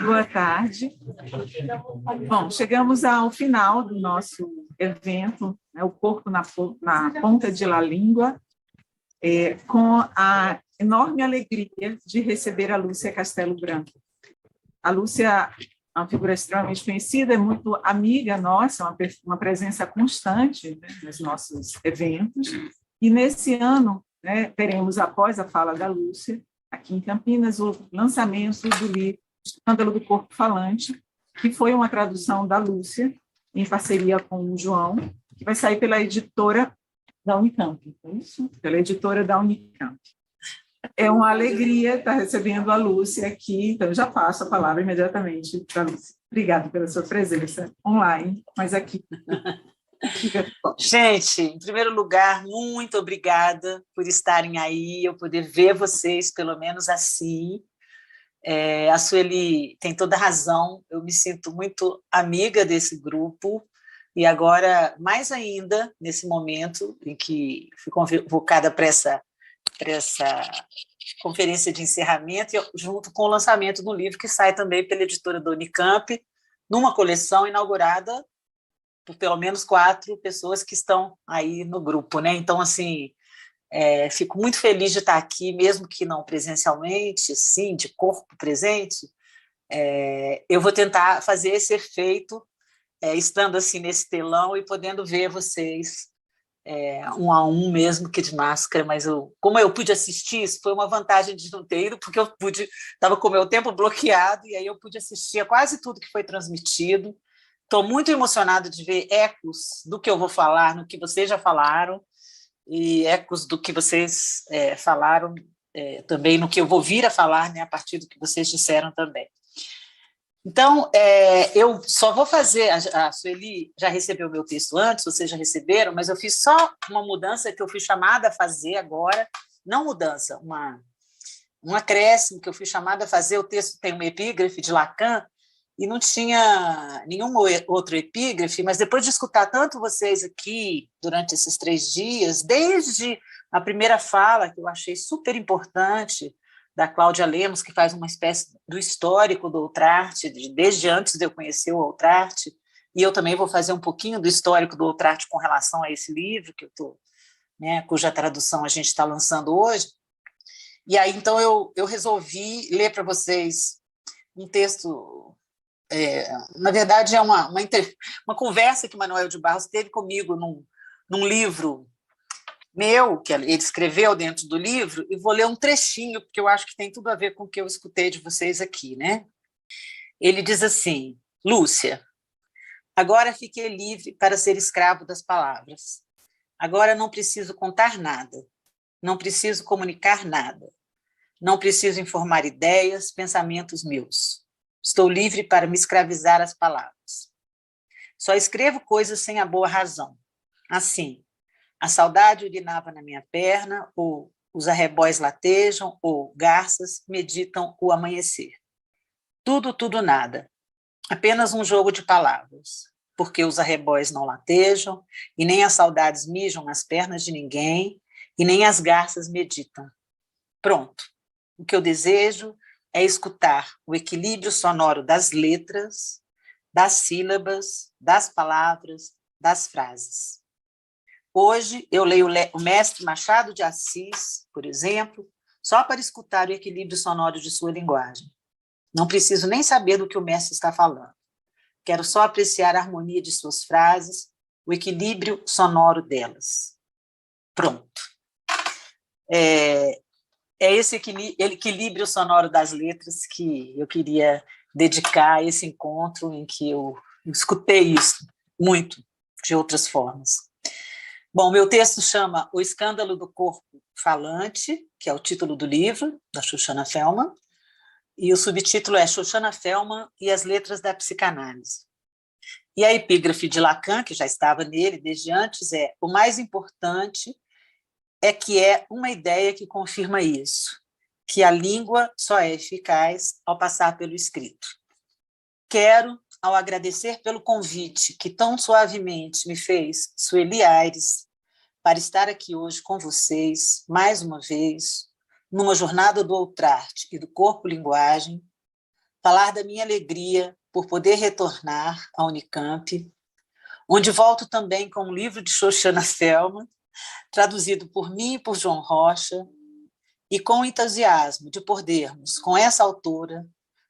Boa tarde. Bom, chegamos ao final do nosso evento, né, o corpo na ponta de la língua, com a enorme alegria de receber a Lúcia Castelo Branco. A Lúcia é uma figura extremamente conhecida, é muito amiga nossa, uma presença constante, né, nos nossos eventos. E nesse ano, né, teremos, após a fala da Lúcia, aqui em Campinas, o lançamento do livro Escândalo do Corpo Falante, que foi uma tradução da Lúcia, em parceria com o João, que vai sair pela editora da Unicamp, é isso? Pela editora da Unicamp. É uma alegria estar recebendo a Lúcia aqui, então já passo a palavra imediatamente para a Lúcia. Obrigada pela sua presença online, mas aqui. Gente, em primeiro lugar, muito obrigada por estarem aí, eu poder ver vocês, pelo menos assim. A Sueli tem toda a razão, eu me sinto muito amiga desse grupo, e agora, mais ainda, nesse momento em que fui convocada para essa conferência de encerramento, junto com o lançamento do livro, que sai também pela editora da Unicamp, numa coleção inaugurada por pelo menos 4 pessoas que estão aí no grupo, né? Então, assim, fico muito feliz de estar aqui, mesmo que não presencialmente, sim, de corpo presente. Eu vou tentar fazer esse efeito, estando assim nesse telão e podendo ver vocês um a um, mesmo que de máscara, mas como eu pude assistir, isso foi uma vantagem de não ter ido, porque eu estava com o meu tempo bloqueado, e aí eu pude assistir a quase tudo que foi transmitido. Estou muito emocionada de ver ecos do que eu vou falar, no que vocês já falaram, e ecos do que vocês falaram também, no que eu vou vir a falar, né, a partir do que vocês disseram também. Então, eu só vou fazer, a Sueli já recebeu o meu texto antes, vocês já receberam, mas eu fiz só uma mudança que eu fui chamada a fazer agora, não mudança, um acréscimo que eu fui chamada a fazer. O texto tem uma epígrafe de Lacan, e não tinha nenhum outro epígrafe, mas depois de escutar tanto vocês aqui durante esses 3 dias, desde a primeira fala, que eu achei super importante, da Cláudia Lemos, que faz uma espécie do histórico do Outrart, desde antes de eu conhecer o Outrart, e eu também vou fazer um pouquinho do histórico do Outrart com relação a esse livro, que eu estou, né, cuja tradução a gente está lançando hoje. E aí, então, eu resolvi ler para vocês um texto. Na verdade, é uma conversa que Manuel de Barros teve comigo num livro meu, que ele escreveu dentro do livro, e vou ler um trechinho, porque eu acho que tem tudo a ver com o que eu escutei de vocês aqui, né? Ele diz assim: Lúcia, agora fiquei livre para ser escravo das palavras. Agora não preciso contar nada, não preciso comunicar nada, não preciso informar ideias, pensamentos meus. Estou livre para me escravizar às palavras. Só escrevo coisas sem a boa razão. Assim, a saudade urinava na minha perna, ou os arrebóis latejam, ou garças meditam o amanhecer. Tudo, tudo, nada. Apenas um jogo de palavras, porque os arrebóis não latejam, e nem as saudades mijam nas pernas de ninguém, e nem as garças meditam. Pronto. O que eu desejo é escutar o equilíbrio sonoro das letras, das sílabas, das palavras, das frases. Hoje eu leio o mestre Machado de Assis, por exemplo, só para escutar o equilíbrio sonoro de sua linguagem. Não preciso nem saber do que o mestre está falando. Quero só apreciar a harmonia de suas frases, o equilíbrio sonoro delas. Pronto. É esse equilíbrio sonoro das letras que eu queria dedicar a esse encontro, em que eu escutei isso muito, de outras formas. Bom, meu texto chama O Escândalo do Corpo Falante, que é o título do livro, da Shoshana Felman, e o subtítulo é Shoshana Felman e as Letras da Psicanálise. E a epígrafe de Lacan, que já estava nele desde antes, é: o mais importante é que é uma ideia que confirma isso, que a língua só é eficaz ao passar pelo escrito. Quero, ao agradecer pelo convite que tão suavemente me fez Sueli Aires, para estar aqui hoje com vocês, mais uma vez, numa jornada do Outrart e do corpo-linguagem, falar da minha alegria por poder retornar à Unicamp, onde volto também com um livro de Xoxana Selma, traduzido por mim e por João Rocha, e com o entusiasmo de podermos, com essa autora,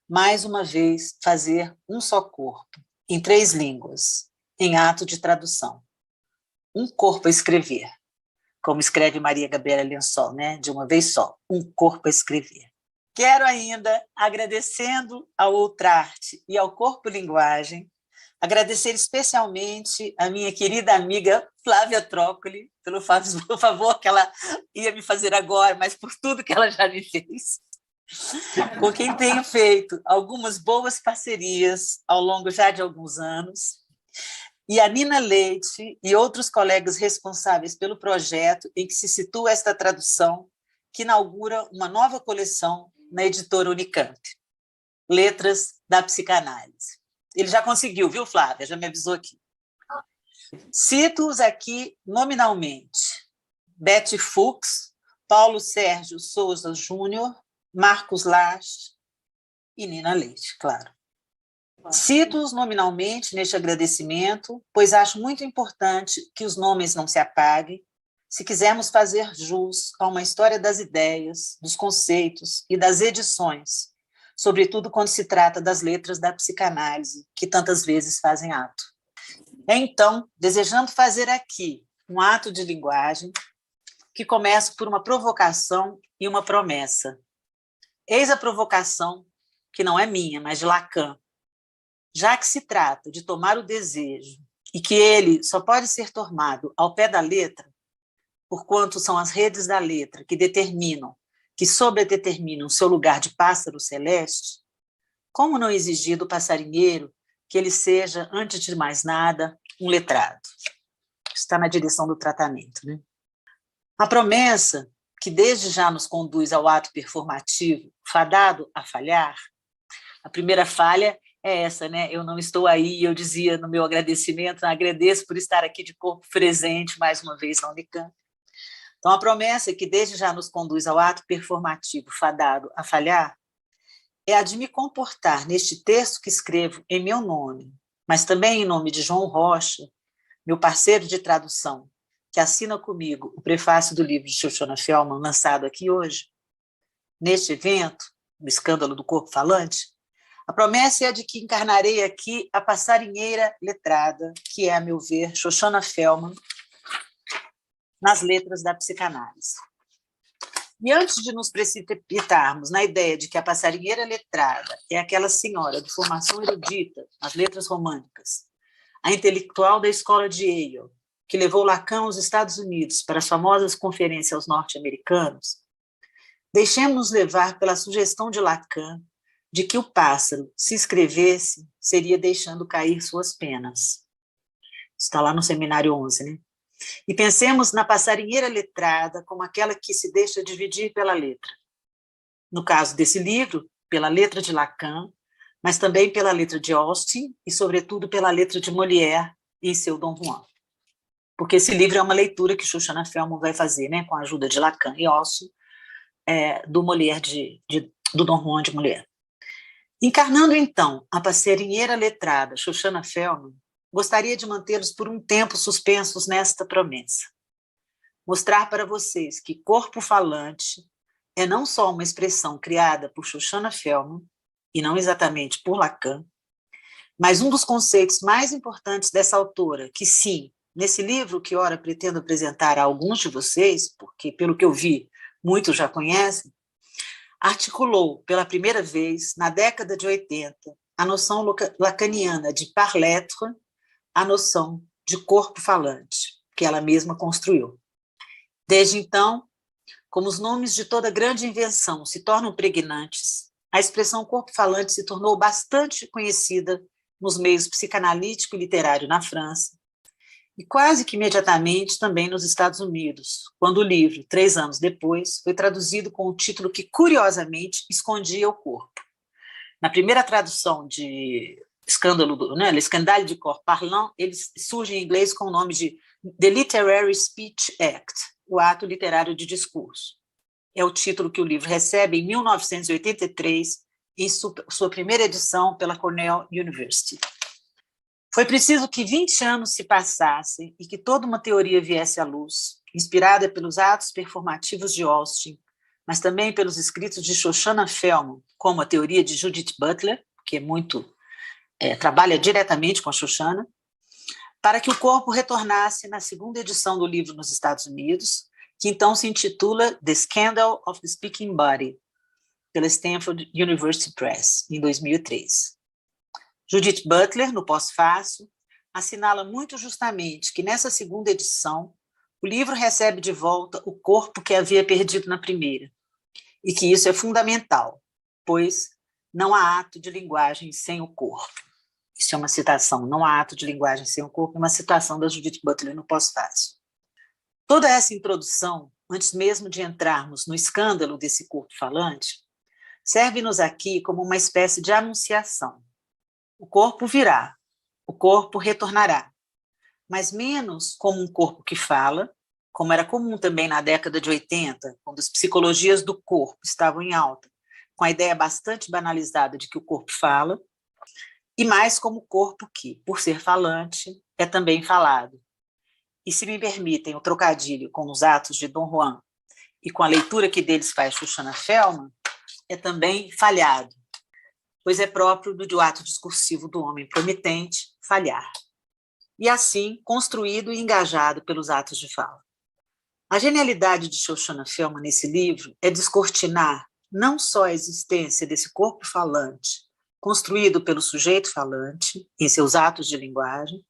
mais uma vez fazer um só corpo, em 3 línguas, em ato de tradução. Um corpo a escrever, como escreve Maria Gabriela Lençol, né? De uma vez só, um corpo a escrever. Quero ainda, agradecendo ao Outrarte e ao Corpo Linguagem, agradecer especialmente a minha querida amiga Flávia Trócoli, pelo favor que ela ia me fazer agora, mas por tudo que ela já me fez, com quem tenho feito algumas boas parcerias ao longo já de alguns anos, e a Nina Leite e outros colegas responsáveis pelo projeto em que se situa esta tradução, que inaugura uma nova coleção na editora Unicamp, Letras da Psicanálise. Ele já conseguiu, viu, Flávia? Já me avisou aqui. Cito-os aqui nominalmente: Betty Fuchs, Paulo Sérgio Souza Júnior, Marcos Lage e Nina Leite, claro. Cito-os nominalmente neste agradecimento, pois acho muito importante que os nomes não se apaguem, se quisermos fazer jus a uma história das ideias, dos conceitos e das edições, sobretudo quando se trata das letras da psicanálise, que tantas vezes fazem ato. Então, desejando fazer aqui um ato de linguagem que começa por uma provocação e uma promessa. Eis a provocação, que não é minha, mas de Lacan. Já que se trata de tomar o desejo e que ele só pode ser tomado ao pé da letra, porquanto são as redes da letra que determinam, que sobredeterminam seu lugar de pássaro celeste, como não exigir do passarinheiro que ele seja, antes de mais nada, um letrado? Está na direção do tratamento, né? A promessa, que desde já nos conduz ao ato performativo, fadado a falhar, a primeira falha é essa, né? Eu não estou aí, eu dizia no meu agradecimento, agradeço por estar aqui de corpo presente mais uma vez na Unicamp. Então, a promessa que desde já nos conduz ao ato performativo fadado a falhar é a de me comportar neste texto que escrevo em meu nome, mas também em nome de João Rocha, meu parceiro de tradução, que assina comigo o prefácio do livro de Xoxana Feldman, lançado aqui hoje, neste evento, no Escândalo do Corpo Falante. A promessa é a de que encarnarei aqui a passarinheira letrada, que é, a meu ver, Xoxana Feldman, nas letras da psicanálise. E antes de nos precipitarmos na ideia de que a passarinheira letrada é aquela senhora de formação erudita nas letras românicas, a intelectual da escola de Yale, que levou Lacan aos Estados Unidos para as famosas conferências aos norte-americanos, deixemos-nos levar pela sugestão de Lacan de que o pássaro, se escrevesse, seria deixando cair suas penas. Está lá no Seminário 11, né? E pensemos na passarinheira letrada como aquela que se deixa dividir pela letra. No caso desse livro, pela letra de Lacan, mas também pela letra de Austin e, sobretudo, pela letra de Molière em seu Dom Juan. Porque esse livro é uma leitura que Xoxana Feldman vai fazer, né, com a ajuda de Lacan e Austin, do Molière, do Dom Juan de Molière. Encarnando, então, a passarinheira letrada Xoxana Feldman, gostaria de mantê-los por um tempo suspensos nesta promessa. Mostrar para vocês que corpo falante é não só uma expressão criada por Xoxana Feldman, e não exatamente por Lacan, mas um dos conceitos mais importantes dessa autora, que sim, nesse livro que ora pretendo apresentar a alguns de vocês, porque pelo que eu vi, muitos já conhecem, articulou pela primeira vez, na década de 80, a noção lacaniana de par-l'être, a noção de corpo falante, que ela mesma construiu. Desde então, como os nomes de toda grande invenção se tornam pregnantes, a expressão corpo falante se tornou bastante conhecida nos meios psicanalítico e literário na França, e quase que imediatamente também nos Estados Unidos, quando o livro, 3 anos depois, foi traduzido com um título que, curiosamente, escondia o corpo. Na primeira tradução de Escândalo, né, Le Scandale du Corps Parlant, ele surge em inglês com o nome de The Literary Speech Act, o ato literário de discurso. É o título que o livro recebe em 1983, em sua primeira edição pela Cornell University. Foi preciso que 20 anos se passassem e que toda uma teoria viesse à luz, inspirada pelos atos performativos de Austin, mas também pelos escritos de Shoshana Felman, como a teoria de Judith Butler, que trabalha diretamente com a Shoshana, para que o corpo retornasse na segunda edição do livro nos Estados Unidos, que então se intitula The Scandal of the Speaking Body, pela Stanford University Press, em 2003. Judith Butler, no pós-fácil, assinala muito justamente que nessa segunda edição o livro recebe de volta o corpo que havia perdido na primeira, e que isso é fundamental, pois não há ato de linguagem sem o corpo. Isso é uma citação, não há ato de linguagem sem o corpo, é uma citação da Judith Butler no pós-fácil. Toda essa introdução, antes mesmo de entrarmos no escândalo desse corpo falante, serve-nos aqui como uma espécie de anunciação. O corpo virá, o corpo retornará, mas menos como um corpo que fala, como era comum também na década de 80, quando as psicologias do corpo estavam em alta, com a ideia bastante banalizada de que o corpo fala, e mais como corpo que, por ser falante, é também falado. E se me permitem o trocadilho com os atos de Dom Juan e com a leitura que deles faz Shoshana Felman, é também falhado, pois é próprio do ato discursivo do homem promitente falhar, e assim construído e engajado pelos atos de fala. A genialidade de Shoshana Felman nesse livro é descortinar não só a existência desse corpo falante, construído pelo sujeito falante, em seus atos de linguagem,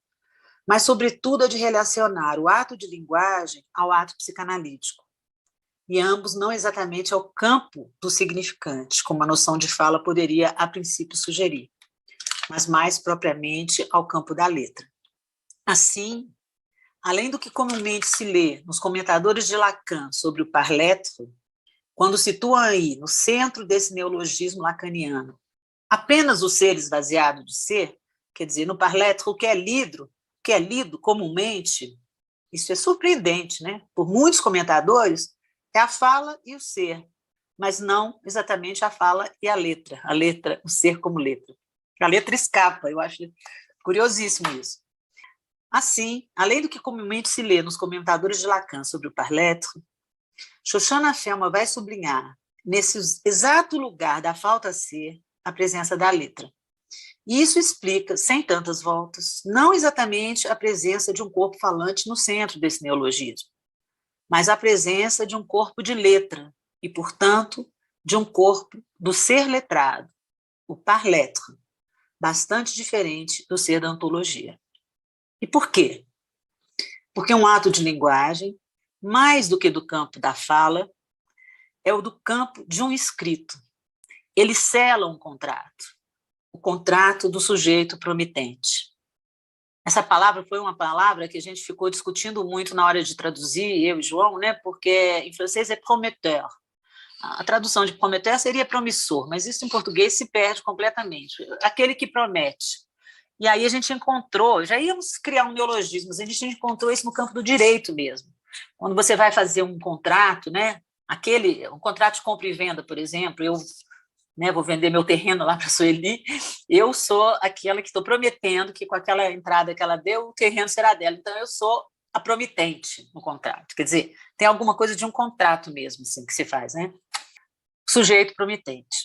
mas, sobretudo, a de relacionar o ato de linguagem ao ato psicanalítico, e ambos não exatamente ao campo do significante, como a noção de fala poderia, a princípio, sugerir, mas mais propriamente ao campo da letra. Assim, além do que comumente se lê nos comentadores de Lacan sobre o par l'être, quando situam aí, no centro desse neologismo lacaniano, apenas o ser esvaziado de ser, quer dizer, no par l'être, o que é lido comumente, isso é surpreendente, né? Por muitos comentadores, é a fala e o ser, mas não exatamente a fala e a letra, o ser como letra. A letra escapa, eu acho curiosíssimo isso. Assim, além do que comumente se lê nos comentadores de Lacan sobre o par l'être, Shoshana Felman vai sublinhar, nesse exato lugar da falta ser, a presença da letra. E isso explica, sem tantas voltas, não exatamente a presença de um corpo falante no centro desse neologismo, mas a presença de um corpo de letra e, portanto, de um corpo do ser letrado, o par l'être, bastante diferente do ser da ontologia. E por quê? Porque um ato de linguagem, mais do que do campo da fala, é o do campo de um escrito. Ele sela um contrato, o contrato do sujeito promitente. Essa palavra foi uma palavra que a gente ficou discutindo muito na hora de traduzir, eu e João, né? Porque em francês é prometteur. A tradução de prometteur seria promissor, mas isso em português se perde completamente. Aquele que promete. E aí a gente encontrou, já íamos criar um neologismo, mas a gente encontrou isso no campo do direito mesmo. Quando você vai fazer um contrato, né? Um contrato de compra e venda, por exemplo, eu vou vender meu terreno lá para a Sueli, eu sou aquela que estou prometendo que com aquela entrada que ela deu, o terreno será dela. Então, eu sou a promitente no contrato. Quer dizer, tem alguma coisa de um contrato mesmo assim, que se faz, né? Sujeito promitente.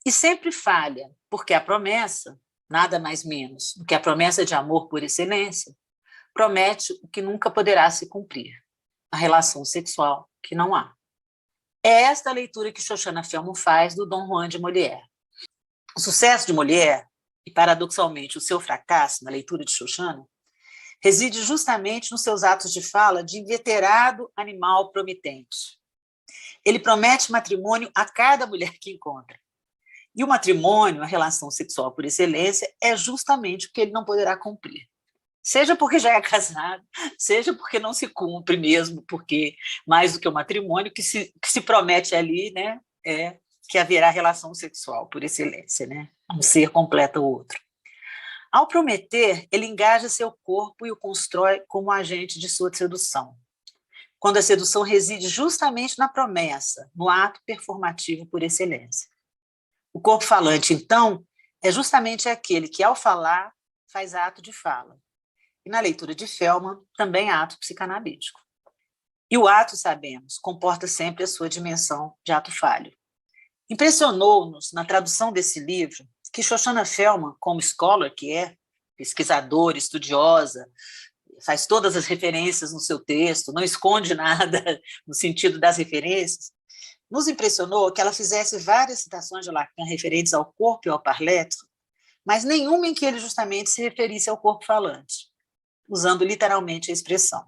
E sempre falha, porque a promessa, nada mais menos do que a promessa de amor por excelência, promete o que nunca poderá se cumprir, a relação sexual que não há. É esta a leitura que Shoshana Felman faz do Dom Juan de Molière. O sucesso de Molière, e paradoxalmente o seu fracasso na leitura de Shoshana, reside justamente nos seus atos de fala de inveterado animal promitente. Ele promete matrimônio a cada mulher que encontra. E o matrimônio, a relação sexual por excelência, é justamente o que ele não poderá cumprir. Seja porque já é casado, seja porque não se cumpre mesmo, porque mais do que o matrimônio, que se promete ali, né, é que haverá relação sexual por excelência, né? Um ser completa o outro. Ao prometer, ele engaja seu corpo e o constrói como agente de sua sedução, quando a sedução reside justamente na promessa, no ato performativo por excelência. O corpo falante, então, é justamente aquele que, ao falar, faz ato de fala. E na leitura de Feldman, também ato psicanalítico. E o ato, sabemos, comporta sempre a sua dimensão de ato falho. Impressionou-nos, na tradução desse livro, que Shoshana Feldman, como scholar que é, pesquisadora, estudiosa, faz todas as referências no seu texto, não esconde nada no sentido das referências, nos impressionou que ela fizesse várias citações de Lacan referentes ao corpo e ao par-l'être, mas nenhuma em que ele justamente se referisse ao corpo falante, usando literalmente a expressão.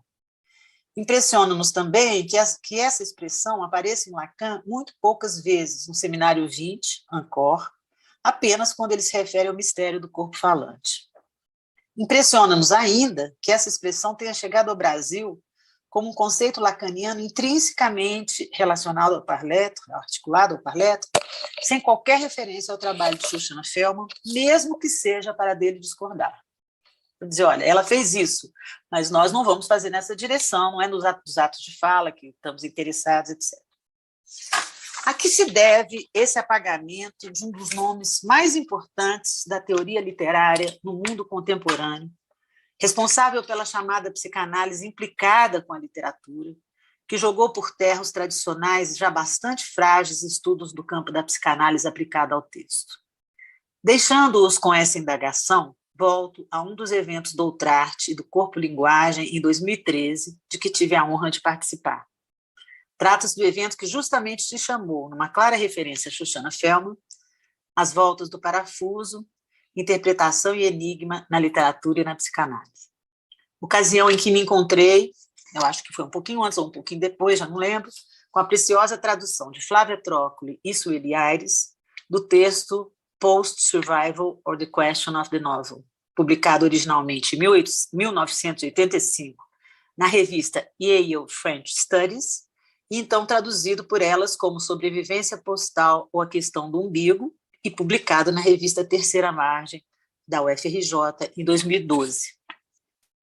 Impressiona-nos também que essa expressão aparece em Lacan muito poucas vezes, no Seminário 20, Ancor, apenas quando ele se refere ao mistério do corpo falante. Impressiona-nos ainda que essa expressão tenha chegado ao Brasil como um conceito lacaniano intrinsecamente relacionado ao par-l'être, articulado ao par-l'être, sem qualquer referência ao trabalho de Shoshana Feldman, mesmo que seja para dele discordar. Dizer, olha, ela fez isso, mas nós não vamos fazer nessa direção, não é nos atos de fala que estamos interessados, etc. A que se deve esse apagamento de um dos nomes mais importantes da teoria literária no mundo contemporâneo, responsável pela chamada psicanálise implicada com a literatura, que jogou por terra os tradicionais e já bastante frágeis estudos do campo da psicanálise aplicada ao texto? Deixando-os com essa indagação, volto a um dos eventos do Outrart e do Corpo-Linguagem em 2013, de que tive a honra de participar. Trata-se do evento que justamente se chamou, numa clara referência a Shoshana Feldman, As Voltas do Parafuso, Interpretação e Enigma na Literatura e na Psicanálise. Ocasião em que me encontrei, eu acho que foi um pouquinho antes ou um pouquinho depois, já não lembro, com a preciosa tradução de Flávia Trócoli e Sueli Aires, do texto Post-Survival or the Question of the Novel, publicado originalmente em 1985 na revista Yale French Studies, e então traduzido por elas como Sobrevivência Postal ou a Questão do Umbigo, e publicado na revista Terceira Margem, da UFRJ, em 2012.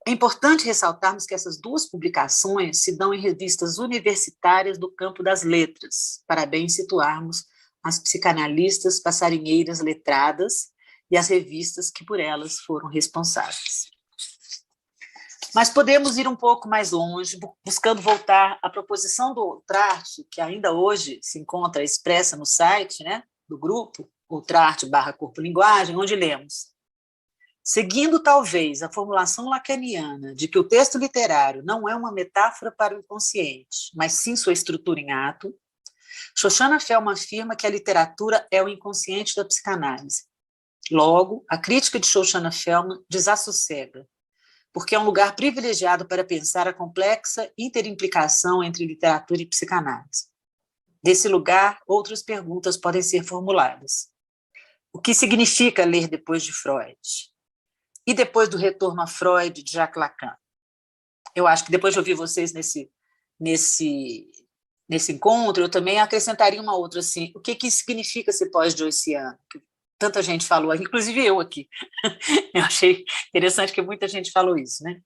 É importante ressaltarmos que essas duas publicações se dão em revistas universitárias do campo das letras, para bem situarmos as psicanalistas passarinheiras letradas e as revistas que por elas foram responsáveis. Mas podemos ir um pouco mais longe, buscando voltar à proposição do Outrart, que ainda hoje se encontra expressa no site, né, do grupo, Outrart/Corpo-Linguagem, onde lemos: seguindo talvez a formulação lacaniana de que o texto literário não é uma metáfora para o inconsciente, mas sim sua estrutura em ato, Shoshana Feldman afirma que a literatura é o inconsciente da psicanálise. Logo, a crítica de Shoshana Feldman desassossega, porque é um lugar privilegiado para pensar a complexa interimplicação entre literatura e psicanálise. Desse lugar, outras perguntas podem ser formuladas. O que significa ler depois de Freud? E depois do retorno a Freud de Jacques Lacan? Eu acho que depois de ouvir vocês nesse encontro, eu também acrescentaria uma outra, assim, o que significa ser pós-joyciano? Tanta gente falou, inclusive eu aqui. Eu achei interessante que muita gente falou isso, né?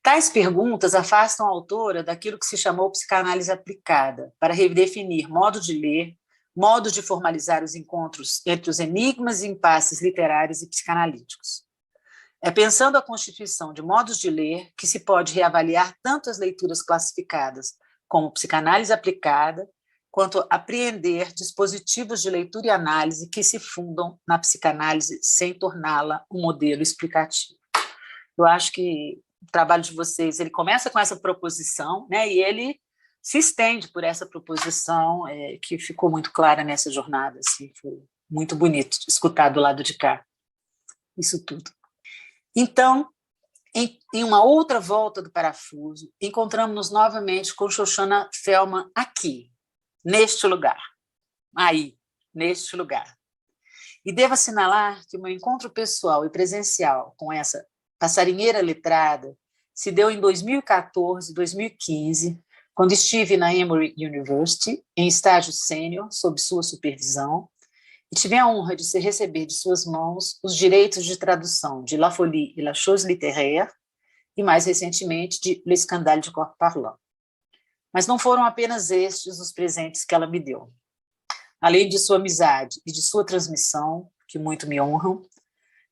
Tais perguntas afastam a autora daquilo que se chamou psicanálise aplicada, para redefinir modo de ler, modo de formalizar os encontros entre os enigmas e impasses literários e psicanalíticos. É pensando a constituição de modos de ler que se pode reavaliar tanto as leituras classificadas como psicanálise aplicada, quanto apreender dispositivos de leitura e análise que se fundam na psicanálise sem torná-la um modelo explicativo. Eu acho que o trabalho de vocês, ele começa com essa proposição, né, e ele se estende por essa proposição que ficou muito clara nessa jornada, assim, foi muito bonito escutar do lado de cá isso tudo. Então, em uma outra volta do parafuso, encontramos-nos novamente com Shoshana Feldman aqui, neste lugar, aí, neste lugar. E devo assinalar que o meu encontro pessoal e presencial com essa passarinheira letrada se deu em 2014, 2015, quando estive na Emory University, em estágio sênior, sob sua supervisão, e tive a honra de receber de suas mãos os direitos de tradução de La Folie et la Chose littéraire, e mais recentemente de Le Scandale du Corps Parlant. Mas não foram apenas estes os presentes que ela me deu. além de sua amizade e de sua transmissão, que muito me honram.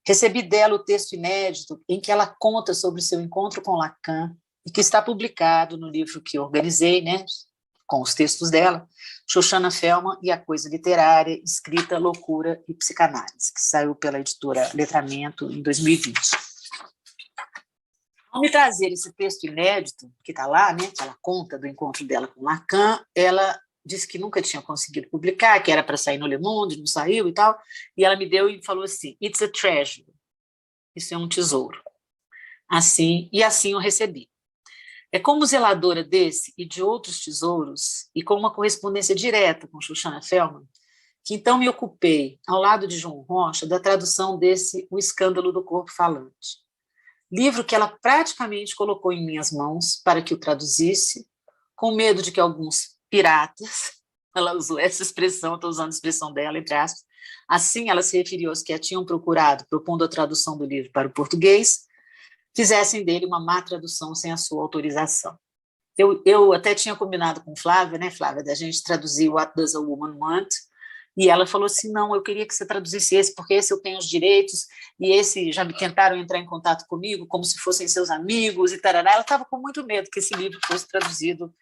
Recebi dela o texto inédito em que ela conta sobre seu encontro com Lacan e que está publicado no livro que organizei, né, com os textos dela, Shoshana Felman e a Coisa Literária, Escrita, Loucura e Psicanálise, que saiu pela editora Letramento em 2020. Ao me trazer esse texto inédito, que está lá, né, que ela conta do encontro dela com Lacan, ela disse que nunca tinha conseguido publicar, que era para sair no Le Monde, não saiu e tal, e ela me deu e falou assim, it's a treasure, isso é um tesouro. Assim, e assim eu recebi. É como zeladora desse e de outros tesouros, e com uma correspondência direta com Shoshana Felman, que então me ocupei, ao lado de João Rocha, da tradução desse O Escândalo do Corpo Falante. Livro que ela praticamente colocou em minhas mãos para que o traduzisse, com medo de que alguns piratas, ela usou essa expressão, estou usando a expressão dela, entre aspas, assim ela se referiu aos que a tinham procurado, propondo a tradução do livro para o português, fizessem dele uma má tradução sem a sua autorização. Eu até tinha combinado com Flávia, né, Flávia, da gente traduzir What Does a Woman Want, e ela falou assim, não, eu queria que você traduzisse esse, porque esse eu tenho os direitos, e esse já me tentaram entrar em contato comigo, como se fossem seus amigos, e tarará. Ela estava com muito medo que esse livro fosse traduzido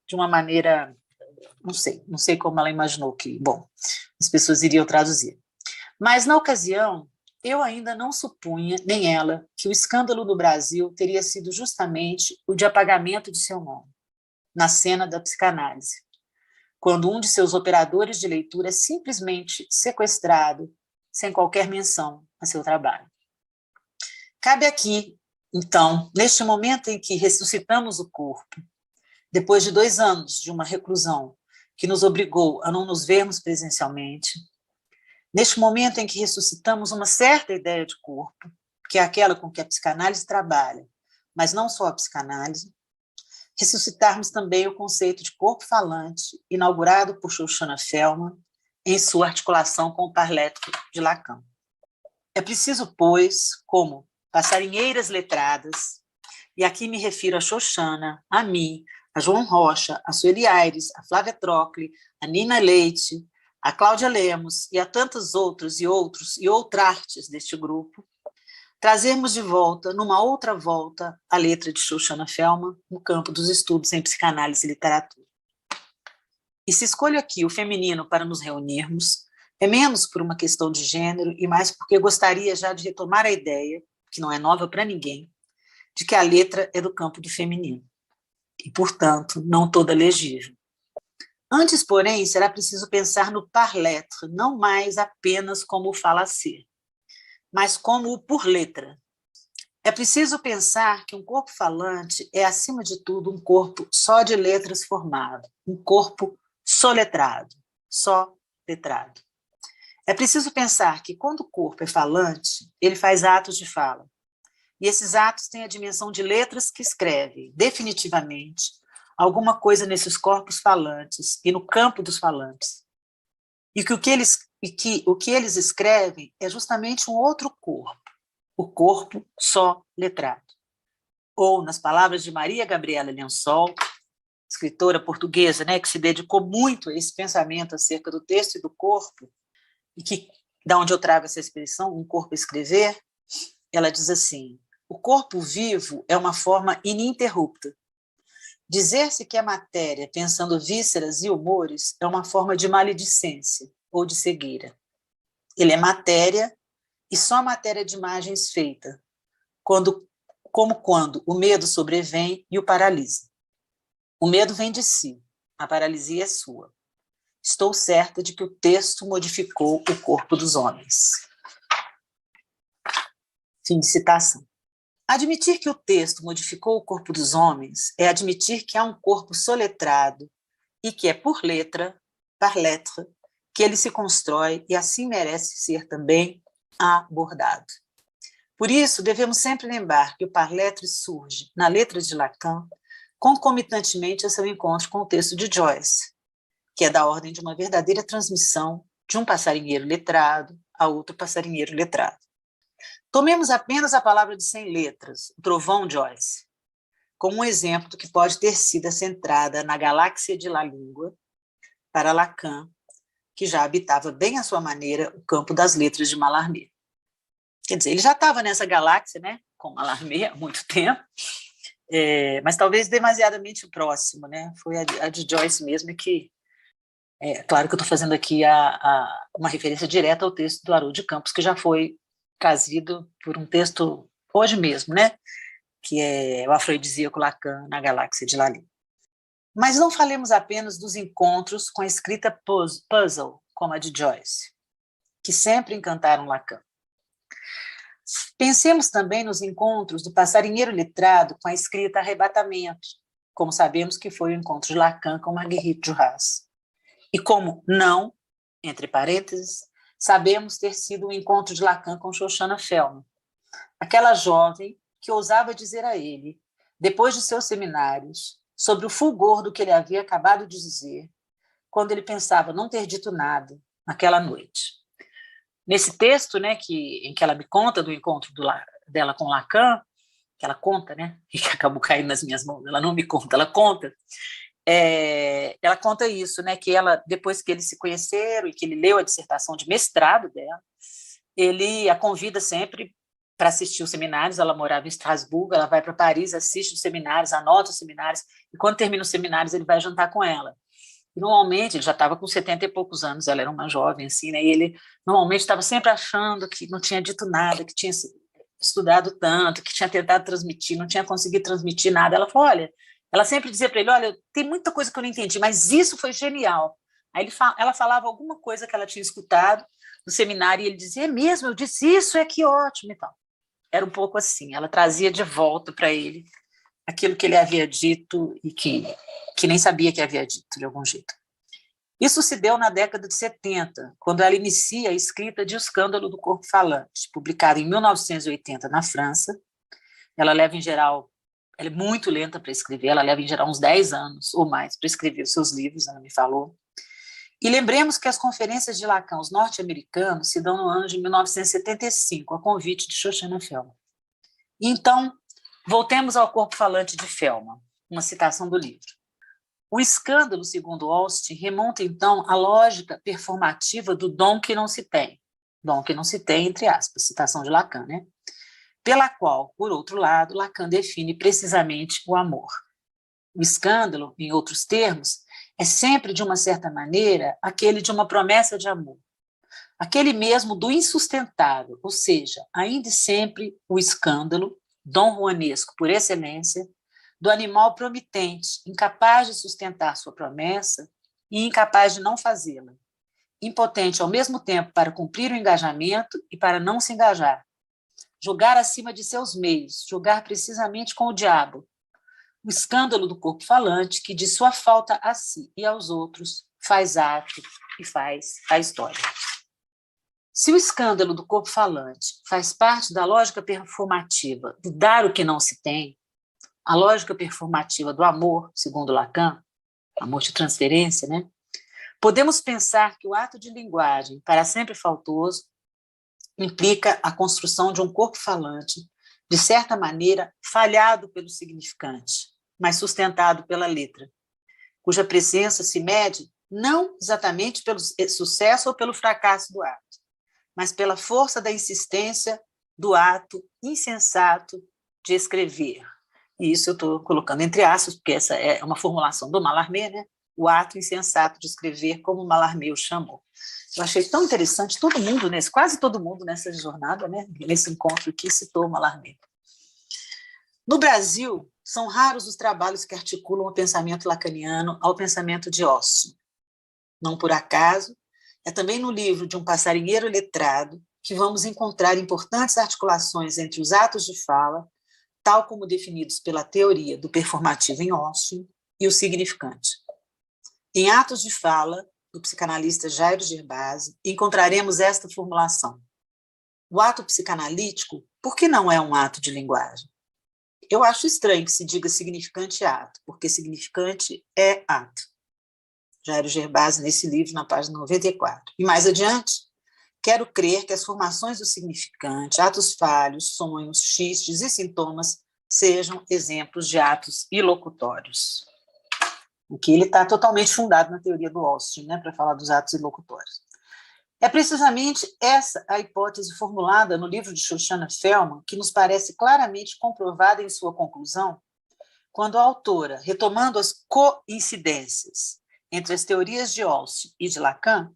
de uma maneira, não sei como ela imaginou que, bom, as pessoas iriam traduzir. Mas, na ocasião, eu ainda não supunha, nem ela, que o escândalo do Brasil teria sido justamente o de apagamento de seu nome, na cena da psicanálise, quando um de seus operadores de leitura é simplesmente sequestrado, sem qualquer menção a seu trabalho. Cabe aqui, então, neste momento em que ressuscitamos o corpo, depois de 2 anos de uma reclusão que nos obrigou a não nos vermos presencialmente, neste momento em que ressuscitamos uma certa ideia de corpo, que é aquela com que a psicanálise trabalha, mas não só a psicanálise, ressuscitarmos também o conceito de corpo falante, inaugurado por Shoshana Felman em sua articulação com o Parlettre de Lacan. É preciso, pois, como passarinheiras letradas, e aqui me refiro a Shoshana, a mim, a João Rocha, a Sueli Aires, a Flávia Trocli, a Nina Leite, a Cláudia Lemos e a tantos outros e outrartes deste grupo, trazermos de volta, numa outra volta, a letra de Shoshana Felman no campo dos estudos em psicanálise e literatura. E se escolho aqui o feminino para nos reunirmos, é menos por uma questão de gênero e mais porque gostaria já de retomar a ideia, que não é nova para ninguém, de que a letra é do campo do feminino e, portanto, não toda legível. Antes, porém, será preciso pensar no parlettre, não mais apenas como o falacer, mas como o por letra. É preciso pensar que um corpo falante é, acima de tudo, um corpo só de letras formado, um corpo soletrado, só letrado. É preciso pensar que, quando o corpo é falante, ele faz atos de fala. E esses atos têm a dimensão de letras que escrevem, definitivamente, alguma coisa nesses corpos falantes e no campo dos falantes. E que o que eles escrevem é justamente um outro corpo, o corpo só letrado. Ou, nas palavras de Maria Gabriela Lençol, escritora portuguesa, né, que se dedicou muito a esse pensamento acerca do texto e do corpo, e que, da onde eu trago essa expressão, um corpo escrever, ela diz assim, o corpo vivo é uma forma ininterrupta. Dizer-se que é matéria, pensando vísceras e humores, é uma forma de maledicência ou de cegueira. Ele é matéria e só matéria de imagens feita, como quando o medo sobrevém e o paralisa. O medo vem de si, a paralisia é sua. Estou certa de que o texto modificou o corpo dos homens. Fim de citação. Admitir que o texto modificou o corpo dos homens é admitir que há um corpo soletrado e que é por letra, par lettre, que ele se constrói e assim merece ser também abordado. Por isso, devemos sempre lembrar que o par lettre surge, na letra de Lacan, concomitantemente a seu encontro com o texto de Joyce, que é da ordem de uma verdadeira transmissão de um passarinheiro letrado a outro passarinheiro letrado. Tomemos apenas a palavra de 100 letras, o trovão Joyce, como um exemplo do que pode ter sido essa entrada na galáxia de La Língua, para Lacan, que já habitava bem à sua maneira o campo das letras de Mallarmé. Quer dizer, ele já estava nessa galáxia, né, com Mallarmé há muito tempo, mas talvez demasiadamente próximo, né? Foi a de Joyce mesmo que... claro que eu estou fazendo aqui uma referência direta ao texto do Haroldo de Campos, que já foi trazido por um texto hoje mesmo, né? Que é o afrodisíaco Lacan na Galáxia de Lali. Mas não falemos apenas dos encontros com a escrita puzzle, como a de Joyce, que sempre encantaram Lacan. Pensemos também nos encontros do passarinheiro letrado com a escrita arrebatamento, como sabemos que foi o encontro de Lacan com Marguerite Duras. E como não, entre parênteses, sabemos ter sido o encontro de Lacan com Shoshana Felman, aquela jovem que ousava dizer a ele, depois de seus seminários, sobre o fulgor do que ele havia acabado de dizer, quando ele pensava não ter dito nada naquela noite. Nesse texto, né, em que ela me conta do encontro dela com Lacan, que ela conta, né, e que acabou caindo nas minhas mãos, ela não me conta, ela conta, ela conta isso, né, que ela, depois que eles se conheceram e que ele leu a dissertação de mestrado dela, ele a convida sempre para assistir os seminários. Ela morava em Estrasburgo, ela vai para Paris, assiste os seminários, anota os seminários, e quando termina os seminários ele vai jantar com ela. E normalmente, ele já estava com 70 e poucos anos, ela era uma jovem, assim, né, e ele normalmente estava sempre achando que não tinha dito nada, que tinha estudado tanto, que tinha tentado transmitir, não tinha conseguido transmitir nada. Ela falou, olha, ela sempre dizia para ele, olha, tem muita coisa que eu não entendi, mas isso foi genial. Aí ela falava alguma coisa que ela tinha escutado no seminário e ele dizia, é mesmo, eu disse isso, que ótimo e tal. Era um pouco assim, ela trazia de volta para ele aquilo que ele havia dito e que nem sabia que havia dito, de algum jeito. Isso se deu na década de 70, quando ela inicia a escrita de O Escândalo do Corpo Falante, publicado em 1980 na França. Ela leva, em geral, ela é muito lenta para escrever, ela leva, em geral, uns 10 anos ou mais para escrever os seus livros, ela me falou. E lembremos que as conferências de Lacan, os norte-americanos, se dão no ano de 1975, a convite de Shoshana Felman. E então, voltemos ao Corpo Falante de Felman, uma citação do livro. O escândalo, segundo Austin, remonta, então, à lógica performativa do dom que não se tem. Dom que não se tem, entre aspas, citação de Lacan, né? Pela qual, por outro lado, Lacan define precisamente o amor. O escândalo, em outros termos, é sempre, de uma certa maneira, aquele de uma promessa de amor. Aquele mesmo do insustentável, ou seja, ainda e sempre o escândalo, dom juanesco por excelência, do animal promitente, incapaz de sustentar sua promessa e incapaz de não fazê-la, impotente ao mesmo tempo para cumprir o engajamento e para não se engajar, jogar acima de seus meios, jogar precisamente com o diabo, o escândalo do corpo falante que, de sua falta a si e aos outros, faz ato e faz a história. Se o escândalo do corpo falante faz parte da lógica performativa do dar o que não se tem, a lógica performativa do amor, segundo Lacan, amor de transferência, né? Podemos pensar que o ato de linguagem, para sempre faltoso, implica a construção de um corpo falante, de certa maneira falhado pelo significante, mas sustentado pela letra, cuja presença se mede não exatamente pelo sucesso ou pelo fracasso do ato, mas pela força da insistência do ato insensato de escrever. E isso eu estou colocando entre aspas, porque essa é uma formulação do Mallarmé, né? O ato insensato de escrever, como Mallarmé o chamou. Eu achei tão interessante, quase todo mundo nessa jornada, né? Nesse encontro aqui, citou Mallarmé. No Brasil, são raros os trabalhos que articulam o pensamento lacaniano ao pensamento de Austin. Não por acaso, é também no livro de um passarinheiro letrado que vamos encontrar importantes articulações entre os atos de fala, tal como definidos pela teoria do performativo em Austin, e o significante. Em Atos de Fala, do psicanalista Jairo Gervásio, encontraremos esta formulação. O ato psicanalítico, por que não é um ato de linguagem? Eu acho estranho que se diga significante ato, porque significante é ato. Jairo Gervásio, nesse livro, na página 94. E mais adiante, quero crer que as formações do significante, atos falhos, sonhos, xistes e sintomas sejam exemplos de atos ilocutórios. o que ele está totalmente fundado na teoria do Austin, né, para falar dos atos ilocutórios. É precisamente essa a hipótese formulada no livro de Shoshana Felman que nos parece claramente comprovada em sua conclusão, quando a autora, retomando as coincidências entre as teorias de Austin e de Lacan,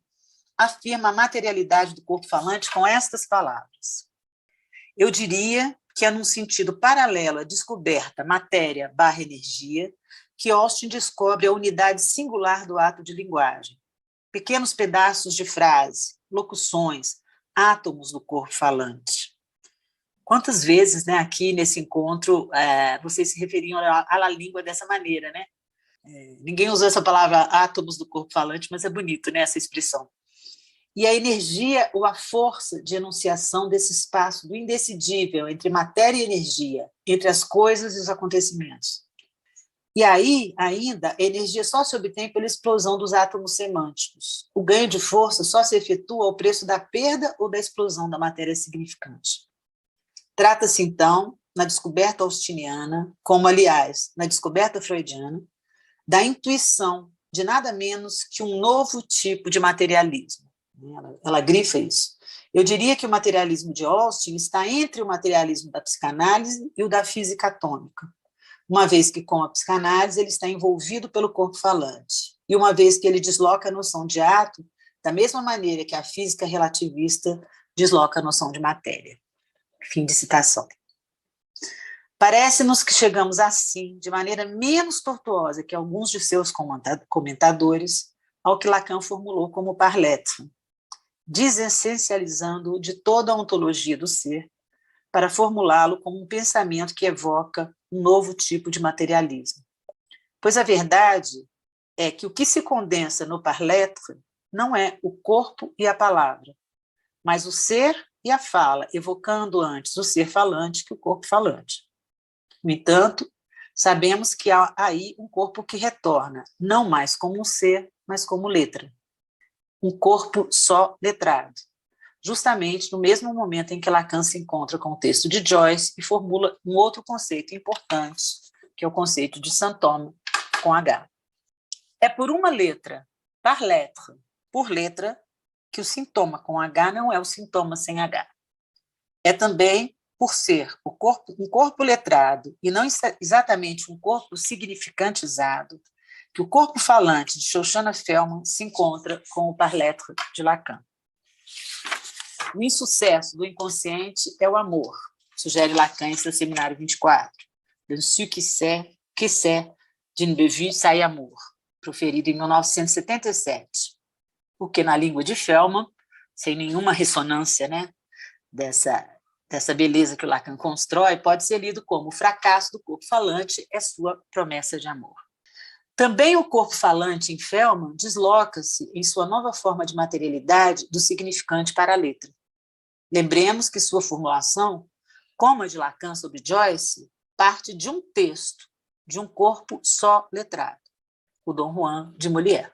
afirma a materialidade do corpo falante com estas palavras: eu diria que é num sentido paralelo à descoberta matéria/energia que Austin descobre a unidade singular do ato de linguagem, pequenos pedaços de frase, locuções, átomos do corpo falante. Quantas vezes, né, aqui nesse encontro, vocês se referiam à língua dessa maneira, né? Ninguém usou essa palavra átomos do corpo falante, mas é bonito, né, essa expressão. E a energia ou a força de enunciação desse espaço do indecidível entre matéria e energia, entre as coisas e os acontecimentos. E aí, ainda, a energia só se obtém pela explosão dos átomos semânticos. O ganho de força só se efetua ao preço da perda ou da explosão da matéria significante. Trata-se, então, na descoberta austiniana, como, aliás, na descoberta freudiana, da intuição de nada menos que um novo tipo de materialismo. Ela grifa isso. Eu diria que o materialismo de Austin está entre o materialismo da psicanálise e o da física atômica, uma vez que, com a psicanálise, ele está envolvido pelo corpo falante, e uma vez que ele desloca a noção de ato da mesma maneira que a física relativista desloca a noção de matéria. Fim de citação. Parece-nos que chegamos assim, de maneira menos tortuosa que alguns de seus comentadores, ao que Lacan formulou como par-lettre, desessencializando-o de toda a ontologia do ser, para formulá-lo como um pensamento que evoca um novo tipo de materialismo. Pois a verdade é que o que se condensa no par-lettre não é o corpo e a palavra, mas o ser e a fala, evocando antes o ser falante que o corpo falante. No entanto, sabemos que há aí um corpo que retorna, não mais como um ser, mas como letra. Um corpo só letrado, justamente no mesmo momento em que Lacan se encontra com o texto de Joyce e formula um outro conceito importante, que é o conceito de symptôme com H. É por uma letra, par lettre, por letra, que o sintoma com H não é o sintoma sem H. É também por ser um corpo letrado e não exatamente um corpo significantizado, que o corpo falante de Shoshana Felman se encontra com o par-lettre de Lacan. O insucesso do inconsciente é o amor, sugere Lacan em seu seminário 24, de ce qui c'est d'une bevue sai amour, proferido em 1977, porque na língua de Felman, sem nenhuma ressonância, né, dessa beleza que o Lacan constrói, pode ser lido como o fracasso do corpo falante é sua promessa de amor. Também o corpo falante em Felman desloca-se em sua nova forma de materialidade do significante para a letra. Lembremos que sua formulação, como a de Lacan sobre Joyce, parte de um texto, de um corpo só letrado, o Dom Juan de Molière.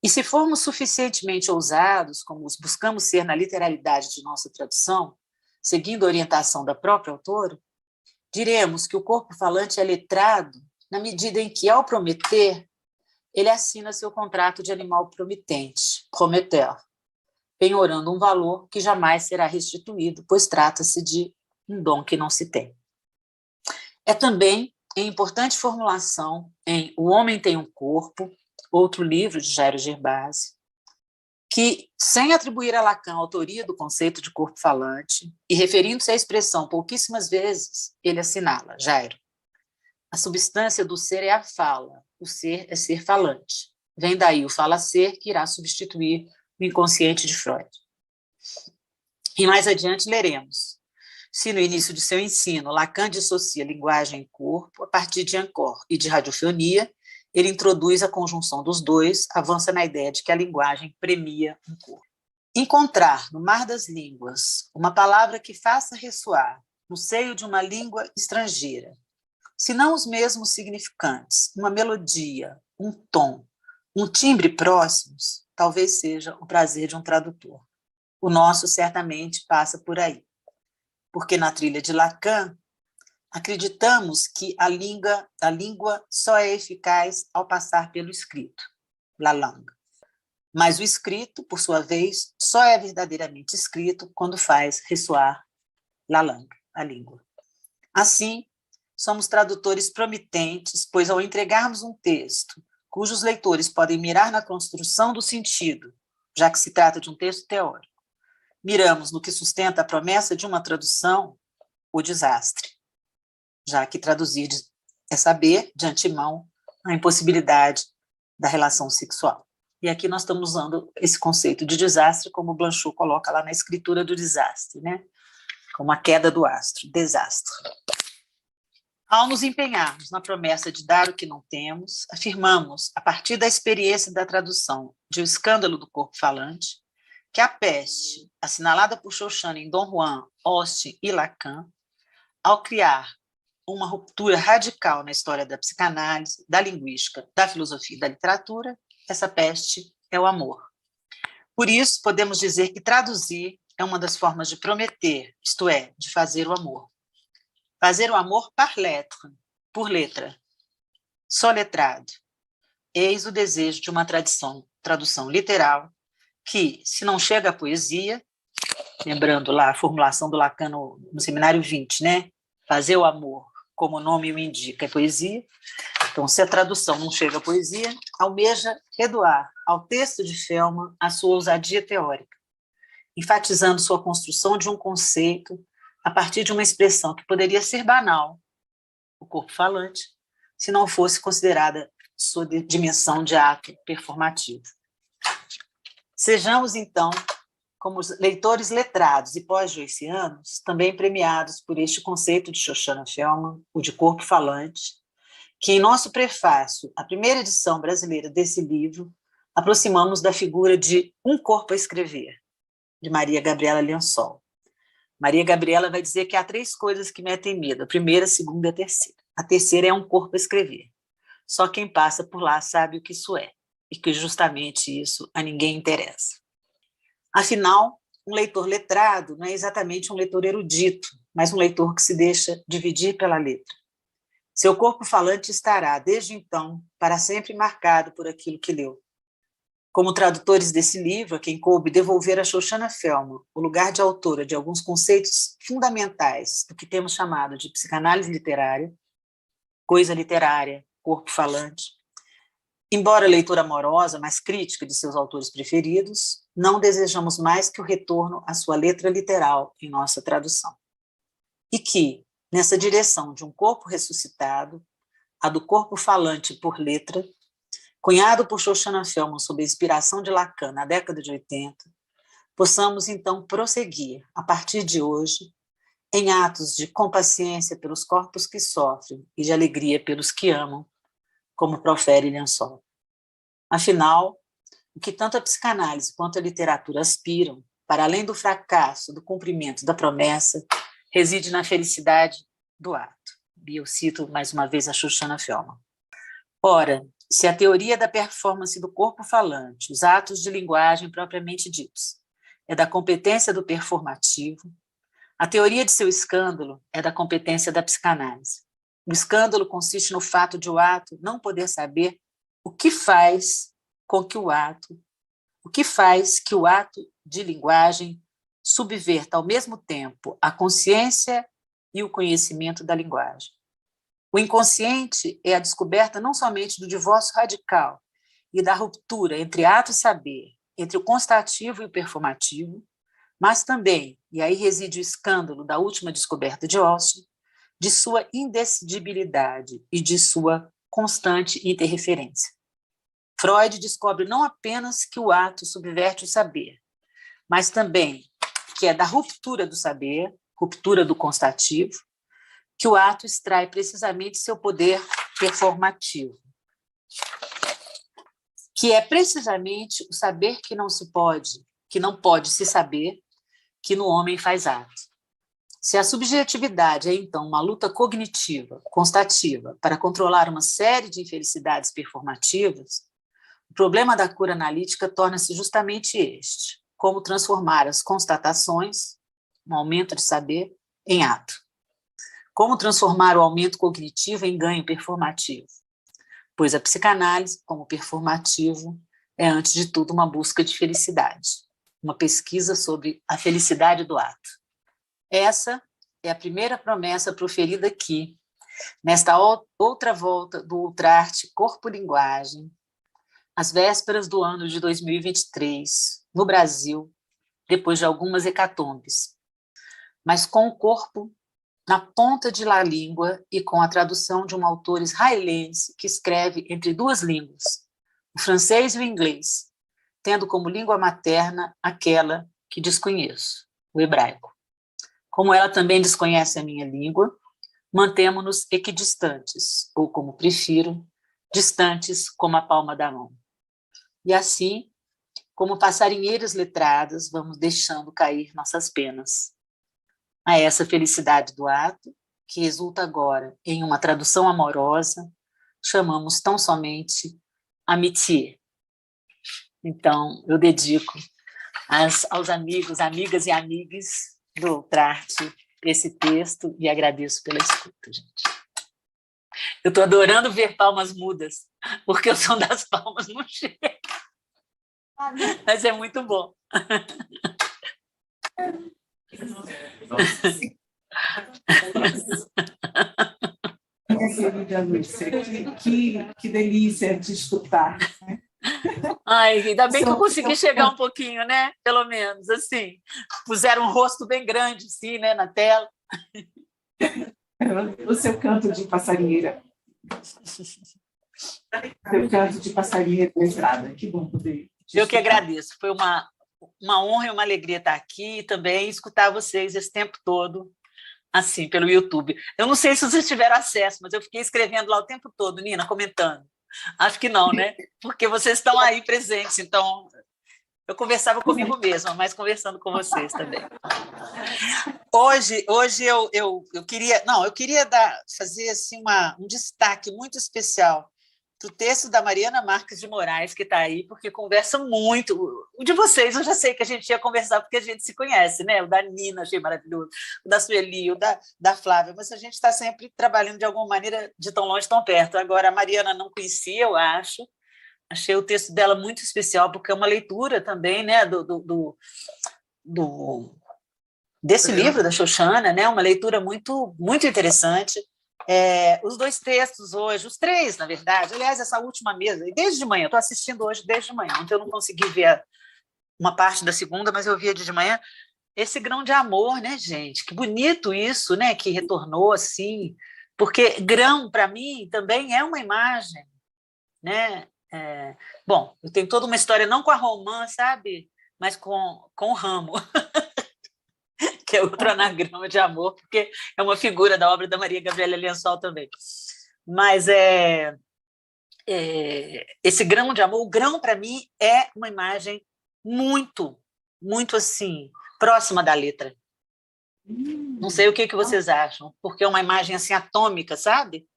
E se formos suficientemente ousados, como os buscamos ser na literalidade de nossa tradução, seguindo a orientação da própria autora, diremos que o corpo falante é letrado na medida em que, ao prometer, ele assina seu contrato de animal promitente, prometteur, penhorando um valor que jamais será restituído, pois trata-se de um dom que não se tem. É também em importante formulação em O Homem Tem um Corpo, outro livro de Jairo Gervásio, que, sem atribuir a Lacan a autoria do conceito de corpo falante, e referindo-se à expressão pouquíssimas vezes, ele assinala, Jairo: a substância do ser é a fala, o ser é ser falante. Vem daí o fala-ser que irá substituir o inconsciente de Freud. E mais adiante leremos: se no início de seu ensino Lacan dissocia linguagem e corpo, a partir de Ancor e de radiofonia, ele introduz a conjunção dos dois, avança na ideia de que a linguagem premia um corpo. Encontrar no mar das línguas uma palavra que faça ressoar no seio de uma língua estrangeira, se não os mesmos significantes, uma melodia, um tom, um timbre próximos, talvez seja o prazer de um tradutor. O nosso certamente passa por aí, porque na trilha de Lacan, Acreditamos que a língua só é eficaz ao passar pelo escrito, la langue. Mas o escrito, por sua vez, só é verdadeiramente escrito quando faz ressoar la langue, a língua. Assim, somos tradutores promitentes, pois ao entregarmos um texto cujos leitores podem mirar na construção do sentido, já que se trata de um texto teórico, miramos no que sustenta a promessa de uma tradução, o desastre, já que traduzir é saber, de antemão, a impossibilidade da relação sexual. E aqui nós estamos usando esse conceito de desastre, como Blanchot coloca lá na escritura do desastre, né? Como a queda do astro, desastre. Ao nos empenharmos na promessa de dar o que não temos, afirmamos, a partir da experiência da tradução de O Escândalo do Corpo Falante, que a peste, assinalada por Shoshana em Dom Juan, Austin e Lacan, ao criar uma ruptura radical na história da psicanálise, da linguística, da filosofia e da literatura, essa peste é o amor. Por isso, podemos dizer que traduzir é uma das formas de prometer, isto é, de fazer o amor. Fazer o amor par lettre, por letra, soletrado. Eis o desejo de uma tradução literal que, se não chega à poesia, lembrando lá a formulação do Lacan no seminário 20, né? Fazer o amor, como o nome o indica, é poesia. Então, se a tradução não chega à poesia, almeja redoar ao texto de Felman a sua ousadia teórica, enfatizando sua construção de um conceito a partir de uma expressão que poderia ser banal, o corpo falante, se não fosse considerada sua dimensão de ato performativo. Sejamos, então, como leitores letrados e pós-joycianos, também premiados por este conceito de Shoshana Felman, o de corpo falante, que em nosso prefácio, a primeira edição brasileira desse livro, aproximamos da figura de Um Corpo a Escrever, de Maria Gabriela Lençol. Maria Gabriela vai dizer que há 3 coisas que metem medo, a primeira, a segunda e a terceira. A terceira é um corpo a escrever. Só quem passa por lá sabe o que isso é, e que justamente isso a ninguém interessa. Afinal, um leitor letrado não é exatamente um leitor erudito, mas um leitor que se deixa dividir pela letra. Seu corpo falante estará, desde então, para sempre marcado por aquilo que leu. Como tradutores desse livro, a quem coube devolver a Shoshana Felman o lugar de autora de alguns conceitos fundamentais do que temos chamado de psicanálise literária, coisa literária, corpo falante, embora leitora amorosa, mas crítica de seus autores preferidos, não desejamos mais que o retorno à sua letra literal em nossa tradução. E que, nessa direção de um corpo ressuscitado, a do corpo falante por letra, cunhado por Shoshana Felman sob a inspiração de Lacan na década de 80, possamos então prosseguir, a partir de hoje, em atos de compaciência pelos corpos que sofrem e de alegria pelos que amam, como profere Lençol. Afinal, o que tanto a psicanálise quanto a literatura aspiram, para além do fracasso, do cumprimento da promessa, reside na felicidade do ato. E eu cito mais uma vez a Shoshana Felman. Ora, se a teoria da performance do corpo falante, os atos de linguagem propriamente ditos, é da competência do performativo, a teoria de seu escândalo é da competência da psicanálise. O escândalo consiste no fato de o ato não poder saber o que faz que o ato de linguagem subverta ao mesmo tempo a consciência e o conhecimento da linguagem. O inconsciente é a descoberta não somente do divórcio radical e da ruptura entre ato e saber, entre o constativo e o performativo, mas também, e aí reside o escândalo da última descoberta de Austin, de sua indecidibilidade e de sua constante interreferência. Freud descobre não apenas que o ato subverte o saber, mas também que é da ruptura do saber, ruptura do constativo, que o ato extrai precisamente seu poder performativo, que é precisamente o saber que não pode se saber, que no homem faz ato. Se a subjetividade é, então, uma luta cognitiva, constativa, para controlar uma série de infelicidades performativas, o problema da cura analítica torna-se justamente este: como transformar as constatações, um aumento de saber, em ato. Como transformar o aumento cognitivo em ganho performativo? Pois a psicanálise, como performativo, é, antes de tudo, uma busca de felicidade, uma pesquisa sobre a felicidade do ato. Essa é a primeira promessa proferida aqui, nesta outra volta do Ultrarte Corpo-Linguagem, às vésperas do ano de 2023, no Brasil, depois de algumas hecatombes, mas com o corpo na ponta de la língua e com a tradução de um autor israelense que escreve entre duas línguas, o francês e o inglês, tendo como língua materna aquela que desconheço, o hebraico. Como ela também desconhece a minha língua, mantemo-nos equidistantes, ou como prefiro, distantes como a palma da mão. E assim, como passarinheiras letradas, vamos deixando cair nossas penas. A essa felicidade do ato, que resulta agora em uma tradução amorosa, chamamos tão somente amitié. Então, eu dedico aos amigos, amigas e amigues do Ultrarte esse texto e agradeço pela escuta, gente. Eu estou adorando ver palmas mudas, porque o som das palmas não chega. Mas é muito bom. Minha querida Lúcia, que delícia te escutar. Né? Ai, ainda bem que eu consegui chegar um pouquinho, né? Pelo menos, assim. Puseram um rosto bem grande, assim, né, na tela. O seu canto de passarinheira. Seu canto de passarinheira letrada. Que bom poder. Eu que agradeço. Foi uma honra e uma alegria estar aqui e também escutar vocês esse tempo todo, assim, pelo YouTube. Eu não sei se vocês tiveram acesso, mas eu fiquei escrevendo lá o tempo todo, Nina, comentando. Acho que não, né? Porque vocês estão aí presentes, então eu conversava comigo mesma, mas conversando com vocês também. Hoje eu queria fazer assim um destaque muito especial para o texto da Mariana Marques de Moraes, que está aí, porque conversa muito. O de vocês, eu já sei que a gente ia conversar, porque a gente se conhece, né? O da Nina, achei maravilhoso, o da Sueli, o da Flávia, mas a gente está sempre trabalhando de alguma maneira de tão longe, tão perto. Agora, a Mariana não conhecia, eu acho. Achei o texto dela muito especial, porque é uma leitura também, né, desse livro da Xoxana, né? Uma leitura muito, muito interessante. Os dois textos hoje, os três, na verdade, aliás, essa última mesa, e desde de manhã, estou assistindo hoje desde de manhã, ontem eu não consegui ver uma parte da segunda, mas eu via de manhã, esse grão de amor, né, gente? Que bonito isso, né, que retornou assim, porque grão, para mim, também é uma imagem, né? Bom, eu tenho toda uma história, não com a romã, sabe? Mas com o ramo. Que é outro anagrama de amor, porque é uma figura da obra da Maria Gabriela Lençol também. Mas esse grão de amor, o grão, para mim, é uma imagem muito, muito assim, próxima da letra. Não sei o que vocês acham, porque é uma imagem assim atômica, sabe?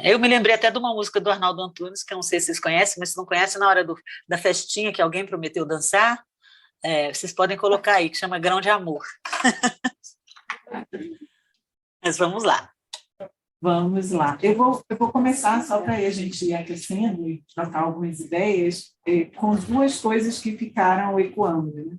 Eu me lembrei até de uma música do Arnaldo Antunes, que eu não sei se vocês conhecem, mas se não conhecem, na hora da festinha que alguém prometeu dançar, vocês podem colocar aí, que chama Grão de Amor. Mas vamos lá. Vamos lá. Eu vou começar só para a gente ir aquecendo e trocar algumas ideias com duas coisas que ficaram ecoando. Né?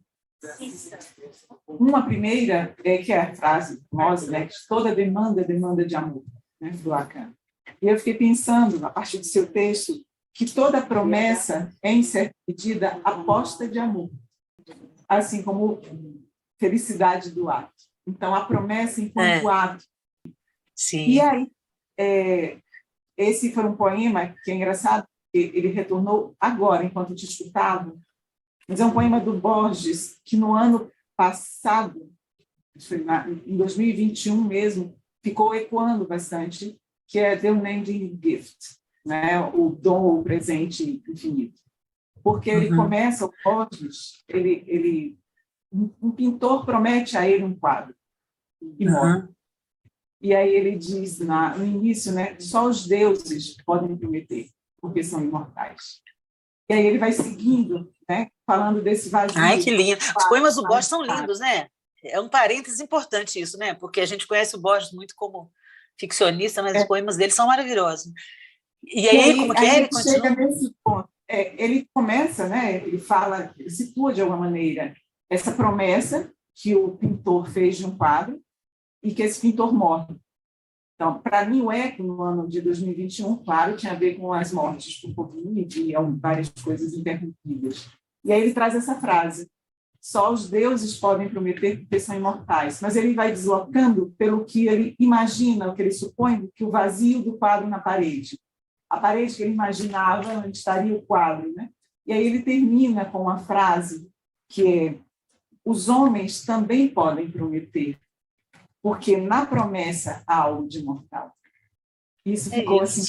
Uma primeira que é a frase famosa, né, que toda demanda é demanda de amor, né, do Lacan. E eu fiquei pensando, a partir do seu texto, que toda promessa é, em certa medida, aposta de amor, assim como felicidade do ato. Então, a promessa enquanto ato. Sim. E aí, esse foi um poema que é engraçado, porque ele retornou agora, enquanto eu te escutava, mas é um poema do Borges, que no ano passado, em 2021 mesmo, ficou ecoando bastante, que é The Unending Gift, né? O dom, o presente infinito. Porque ele começa, o Borges, um pintor promete a ele um quadro, e morre. E aí ele diz no início, né, só os deuses podem prometer, porque são imortais. E aí ele vai seguindo, né, falando desse vazio. Ai, que lindo. Os poemas do Borges são lindos, né? É um parênteses importante isso, né? Porque a gente conhece o Borges muito como ficcionista, mas os poemas dele são maravilhosos. E aí, como que é? Ele chega nesse ponto. Ele começa, né? Ele fala, ele situa de alguma maneira essa promessa que o pintor fez de um quadro e que esse pintor morre. Então, para mim, o eco no ano de 2021, claro, tinha a ver com as mortes por Covid e várias coisas interrompidas. E aí ele traz essa frase: só os deuses podem prometer porque são imortais. Mas ele vai deslocando pelo que ele imagina, o que ele supõe, que o vazio do quadro na parede. A parede que ele imaginava onde estaria o quadro, né? E aí ele termina com uma frase que é: os homens também podem prometer, porque na promessa há algo de mortal. Isso ficou assim,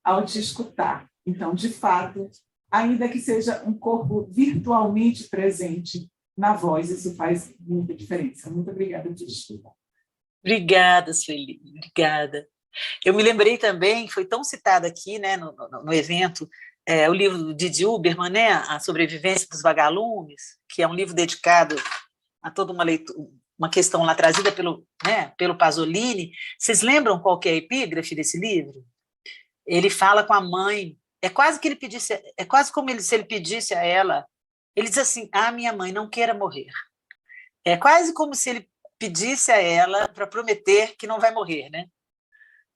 ao te escutar. Então, de fato, ainda que seja um corpo virtualmente presente na voz, isso faz muita diferença. Muito obrigada por escutar. Obrigada, Sueli, obrigada. Eu me lembrei também, foi tão citado aqui, né, no evento, o livro do Didi Uberman, né, A Sobrevivência dos Vagalumes, que é um livro dedicado a toda uma leitura, uma questão lá trazida pelo Pasolini. Vocês lembram qual que é a epígrafe desse livro? Ele fala com a mãe, é quase como se ele pedisse a ela, ele diz assim: minha mãe, não queira morrer. É quase como se ele pedisse a ela para prometer que não vai morrer, né?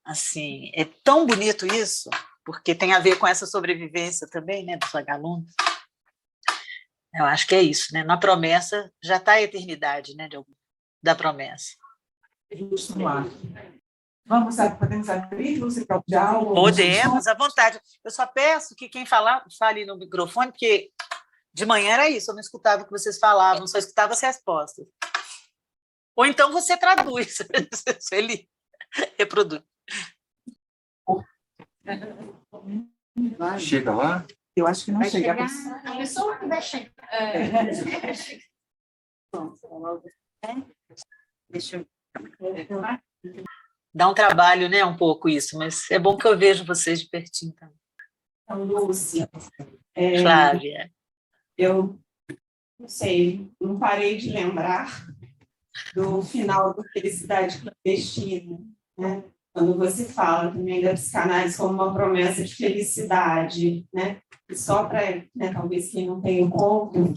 Assim, é tão bonito isso, porque tem a ver com essa sobrevivência também, né, dos vagalumes. Eu acho que é isso, né? Na promessa já está a eternidade, né, da promessa. Podemos abrir o diálogo? Podemos, à vontade. Eu só peço que quem falar, fale no microfone, porque de manhã era isso, eu não escutava o que vocês falavam, só escutava as respostas. Ou então você traduz, ele reproduz. Chega lá? Eu acho que não chega. A pessoa que vai chegar. Deixa eu... Dá um trabalho, né, um pouco isso, mas é bom que eu vejo vocês de pertinho também. Então, Lúcia. Flávia. Eu não sei, não parei de lembrar do final do Felicidade Clandestina, né? Quando você fala também da psicanálise como uma promessa de felicidade, né? E só para, né, talvez quem não tenha o conto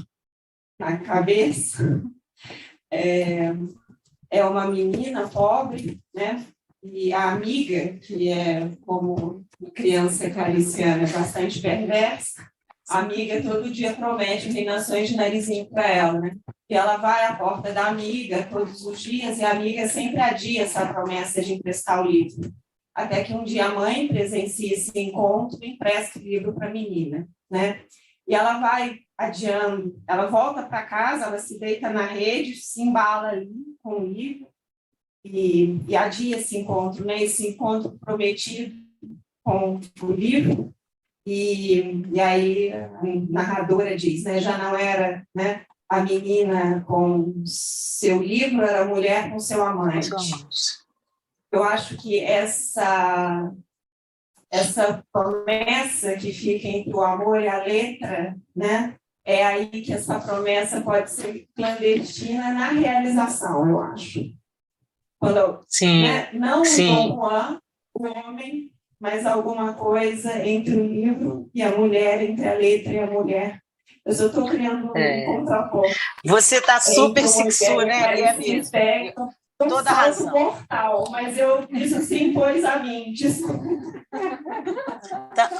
na cabeça, é uma menina pobre, né? E a amiga, que é como criança cariciana, bastante perversa, a amiga todo dia promete reinações de narizinho para ela, né? E ela vai à porta da amiga todos os dias e a amiga sempre adia essa promessa de emprestar o livro. Até que um dia a mãe presencia esse encontro e empresta o livro para a menina, né? E ela vai adiando, ela volta para casa, ela se deita na rede, se embala ali com o livro e adia esse encontro, né? Esse encontro prometido com o livro. E aí a narradora diz, né? Já não era, né, a menina com seu livro, era a mulher com seu amante. Eu acho que essa promessa que fica entre o amor e a letra, né, é aí que essa promessa pode ser clandestina na realização, eu acho. Quando, sim, né, não sim. o homem, mas alguma coisa entre o livro e a mulher, entre a letra e a mulher. Eu só estou criando um contraponto. Você está super sexu, né? E é mesmo. Toda razão. Mortal, mas eu isso se impôs a mim.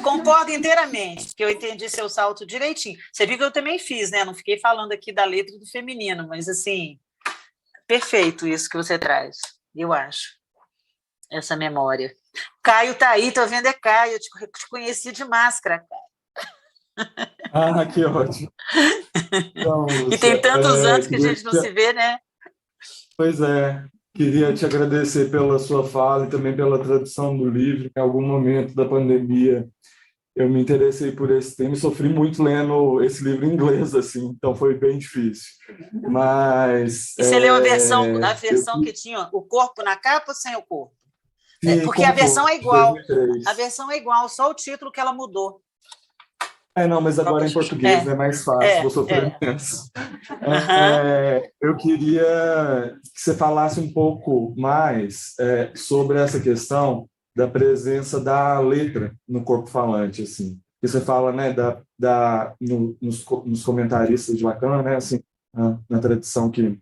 Concordo inteiramente, porque eu entendi seu salto direitinho. Você viu que eu também fiz, né? Não fiquei falando aqui da letra do feminino, mas assim, perfeito isso que você traz, eu acho, essa memória. Caio está aí, estou vendo, é Caio, eu te conheci de máscara, Caio. Que ótimo. Então, Lúcia, e tem tantos anos que a gente não se vê, né? Pois é, queria te agradecer pela sua fala e também pela tradução do livro. Em algum momento da pandemia, eu me interessei por esse tema e sofri muito lendo esse livro em inglês, assim, então foi bem difícil. Mas... E você leu a versão que tinha o corpo na capa ou sem o corpo? Sim, porque a versão é igual. 2003. A versão é igual, só o título que ela mudou. Não, mas agora em português é mais fácil, vou sofrer menos. Eu queria que você falasse um pouco mais sobre essa questão da presença da letra no corpo falante, assim. Que você fala, né, nos comentaristas de Lacan, né, assim, na tradição que,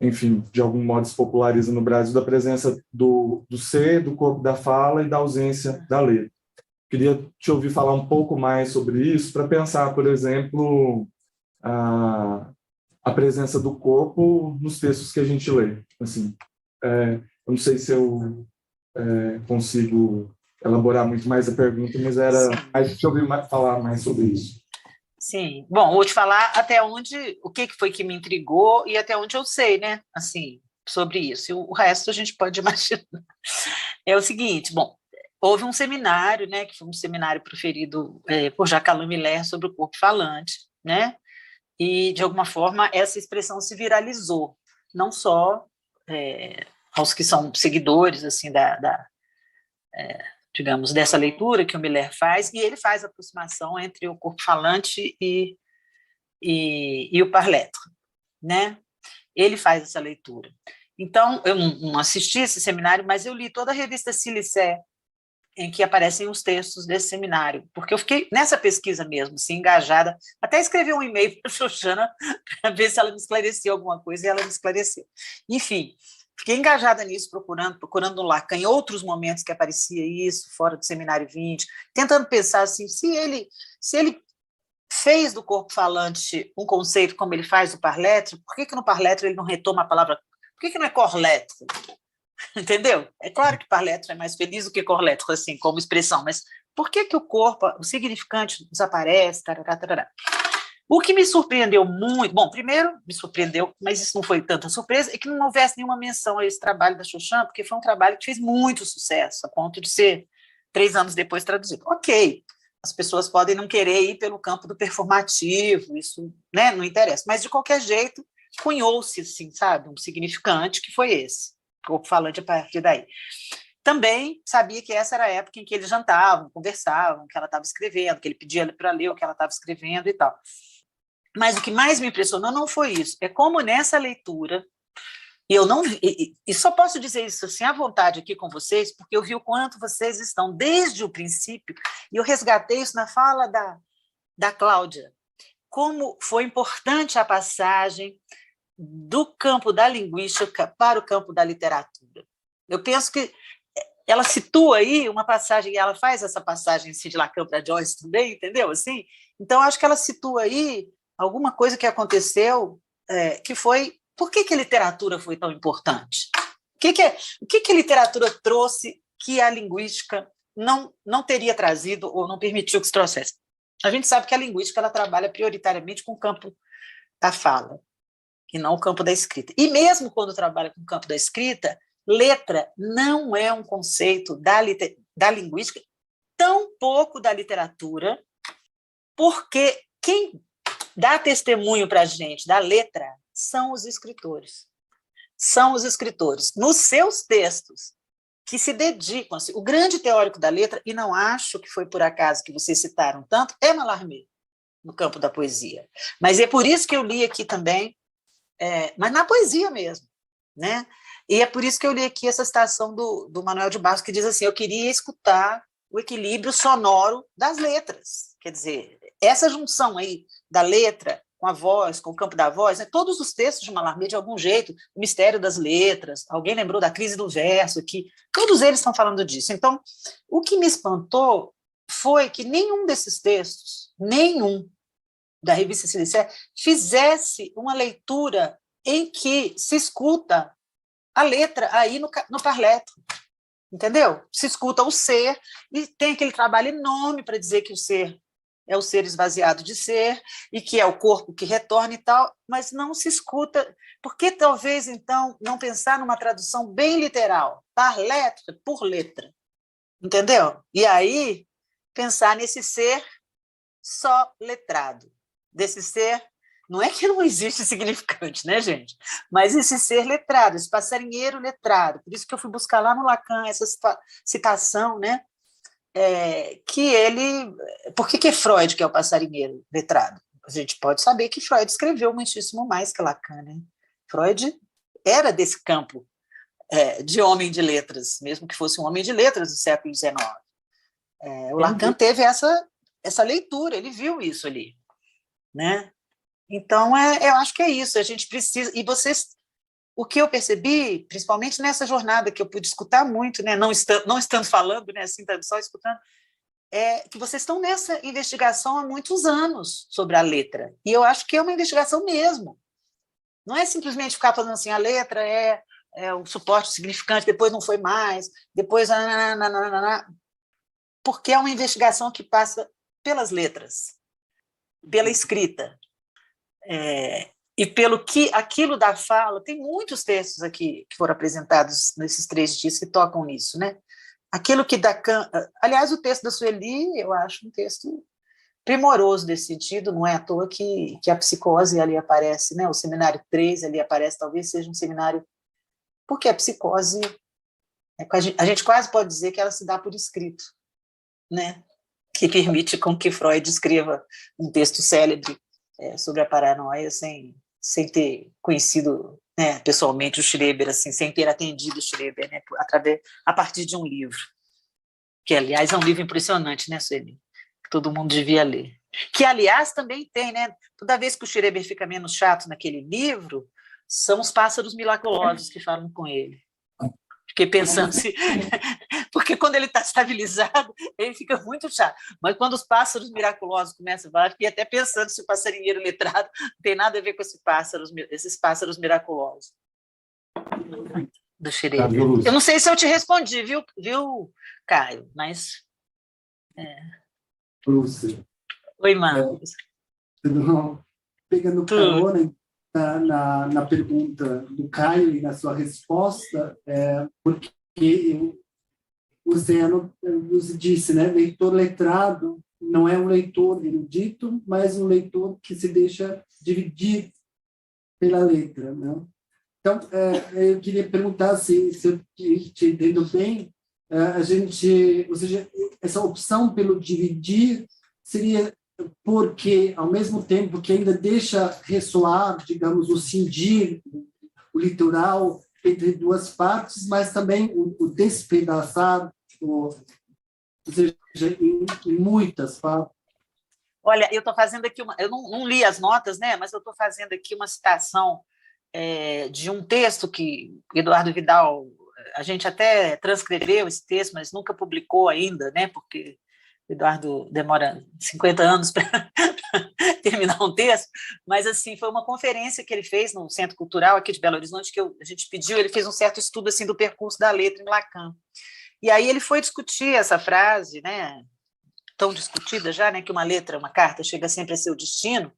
enfim, de algum modo se populariza no Brasil, da presença do ser, do corpo da fala e da ausência da letra. Queria te ouvir falar um pouco mais sobre isso, para pensar, por exemplo, a presença do corpo nos textos que a gente lê. Assim, eu não sei se eu consigo elaborar muito mais a pergunta, mas era mais te ouvir falar mais sobre isso. Sim. Bom, vou te falar até onde, o que foi que me intrigou e até onde eu sei, né? Assim, sobre isso. E o resto a gente pode imaginar. É o seguinte, bom, houve um seminário, né, que foi um seminário proferido por Jacques Alain Miller sobre o corpo falante, né? E, de alguma forma, essa expressão se viralizou, não só aos que são seguidores, assim, digamos, dessa leitura que o Miller faz, e ele faz a aproximação entre o corpo falante e o par-lettre, né? Ele faz essa leitura. Então, eu não assisti esse seminário, mas eu li toda a revista Silicé, em que aparecem os textos desse seminário, porque eu fiquei nessa pesquisa mesmo, assim, engajada, até escrevi um e-mail para a Xoxana para ver se ela me esclarecia alguma coisa, e ela me esclareceu. Enfim, fiquei engajada nisso, procurando no Lacan, em outros momentos que aparecia isso, fora do Seminário 20, tentando pensar assim, se ele fez do corpo falante um conceito como ele faz do par-lettre, por que no par-lettre ele não retoma a palavra, por que não é corps-lettre? Entendeu? É claro que par-lettre é mais feliz do que corps-lettre, assim, como expressão, mas por que o corpo, o significante desaparece? Tarará, tarará. O que me surpreendeu muito, bom, primeiro me surpreendeu, mas isso não foi tanta surpresa, é que não houvesse nenhuma menção a esse trabalho da Xoxana, porque foi um trabalho que fez muito sucesso, a ponto de ser 3 anos depois traduzido. Ok, as pessoas podem não querer ir pelo campo do performativo, isso, né, não interessa, mas de qualquer jeito cunhou-se, assim, sabe, um significante que foi esse, corpo falante a partir daí. Também sabia que essa era a época em que eles jantavam, conversavam, que ela estava escrevendo, que ele pedia para ler o que ela estava escrevendo e tal. Mas o que mais me impressionou não foi isso, é como nessa leitura, e eu não vi, e só posso dizer isso assim à vontade aqui com vocês, porque eu vi o quanto vocês estão desde o princípio, e eu resgatei isso na fala da Cláudia, como foi importante a passagem do campo da linguística para o campo da literatura. Eu penso que ela situa aí uma passagem, e ela faz essa passagem de Lacan para Joyce também, entendeu? Assim, então, acho que ela situa aí alguma coisa que aconteceu, que foi... Por que a literatura foi tão importante? O que a literatura trouxe que a linguística não teria trazido ou não permitiu que se trouxesse? A gente sabe que a linguística ela trabalha prioritariamente com o campo da fala, e não o campo da escrita. E mesmo quando trabalha com o campo da escrita, letra não é um conceito da linguística, tampouco da literatura, porque quem dá testemunho para a gente da letra são os escritores. São os escritores, nos seus textos, que se dedicam. Assim, o grande teórico da letra, e não acho que foi por acaso que vocês citaram tanto, é Mallarmé, no campo da poesia. Mas é por isso que eu li aqui também, mas na poesia mesmo, né? E é por isso que eu li aqui essa citação do Manuel de Barros, que diz assim, eu queria escutar o equilíbrio sonoro das letras. Quer dizer, essa junção aí da letra com a voz, com o campo da voz, né? Todos os textos de Mallarmé, de algum jeito, o mistério das letras, alguém lembrou da crise do verso aqui, todos eles estão falando disso. Então, o que me espantou foi que nenhum desses textos, nenhum da revista Silicé, fizesse uma leitura em que se escuta a letra aí no par-lettre, entendeu? Se escuta o ser, e tem aquele trabalho enorme para dizer que o ser é o ser esvaziado de ser, e que é o corpo que retorna e tal, mas não se escuta. Por que talvez, então, não pensar numa tradução bem literal, par-lettre, por letra, entendeu? E aí, pensar nesse ser só letrado, desse ser, não é que não existe significante, né, gente? Mas esse ser letrado, esse passarinheiro letrado, por isso que eu fui buscar lá no Lacan essa citação, né, que ele... Por que é Freud que é o passarinheiro letrado? A gente pode saber que Freud escreveu muitíssimo mais que Lacan, né? Freud era desse campo de homem de letras, mesmo que fosse um homem de letras do século XIX. O Lacan teve essa leitura, ele viu isso ali, né? Então, eu acho que é isso, a gente precisa... E vocês... O que eu percebi, principalmente nessa jornada que eu pude escutar muito, né, não estando falando, né, assim, só escutando, é que vocês estão nessa investigação há muitos anos sobre a letra. E eu acho que é uma investigação mesmo. Não é simplesmente ficar falando assim, a letra é o suporte significante, depois não foi mais, depois... Porque é uma investigação que passa pelas letras, pela escrita, e pelo que aquilo da fala. Tem muitos textos aqui que foram apresentados nesses 3 dias que tocam nisso, né? Aquilo que aliás, o texto da Sueli, eu acho um texto primoroso nesse sentido, não é à toa que a psicose ali aparece, né? O seminário 3 ali aparece, talvez seja um seminário, porque a psicose, a gente quase pode dizer que ela se dá por escrito, né? Que permite com que Freud escreva um texto célebre sobre a paranoia sem ter conhecido, né, pessoalmente o Schreber, assim, sem ter atendido o Schreber, né, a partir de um livro, que, aliás, é um livro impressionante, né, Sueli? Que todo mundo devia ler. Que, aliás, também tem, né? Toda vez que o Schreber fica menos chato naquele livro, são os pássaros miraculosos que falam com ele. Fiquei pensando se... Porque quando ele está estabilizado, ele fica muito chato. Mas quando os pássaros miraculosos começam a falar, fiquei até pensando se o passarinheiro letrado não tem nada a ver com esses pássaros miraculosos do Schreber. Eu não sei se eu te respondi, viu, Caio? Mas... Lúcia. Oi, Marcos. Pegando carona na pergunta do Caio e na sua resposta, porque você nos disse, né, leitor letrado não é um leitor erudito, mas um leitor que se deixa dividir pela letra, né? Então, eu queria perguntar se eu te entendo bem, ou seja, essa opção pelo dividir seria porque, ao mesmo tempo que ainda deixa ressoar, digamos, o cindir, o litoral entre 2 partes, mas também o despedaçar, ou seja, em muitas partes. Olha, eu estou fazendo aqui eu não li as notas, né? Mas eu estou fazendo aqui uma citação de um texto que Eduardo Vidal, a gente até transcreveu esse texto, mas nunca publicou ainda, né? Porque Eduardo demora 50 anos para terminar um texto, mas assim, foi uma conferência que ele fez no Centro Cultural aqui de Belo Horizonte, que a gente pediu, ele fez um certo estudo assim, do percurso da letra em Lacan. E aí ele foi discutir essa frase, né, tão discutida já, né, que uma carta chega sempre a seu destino,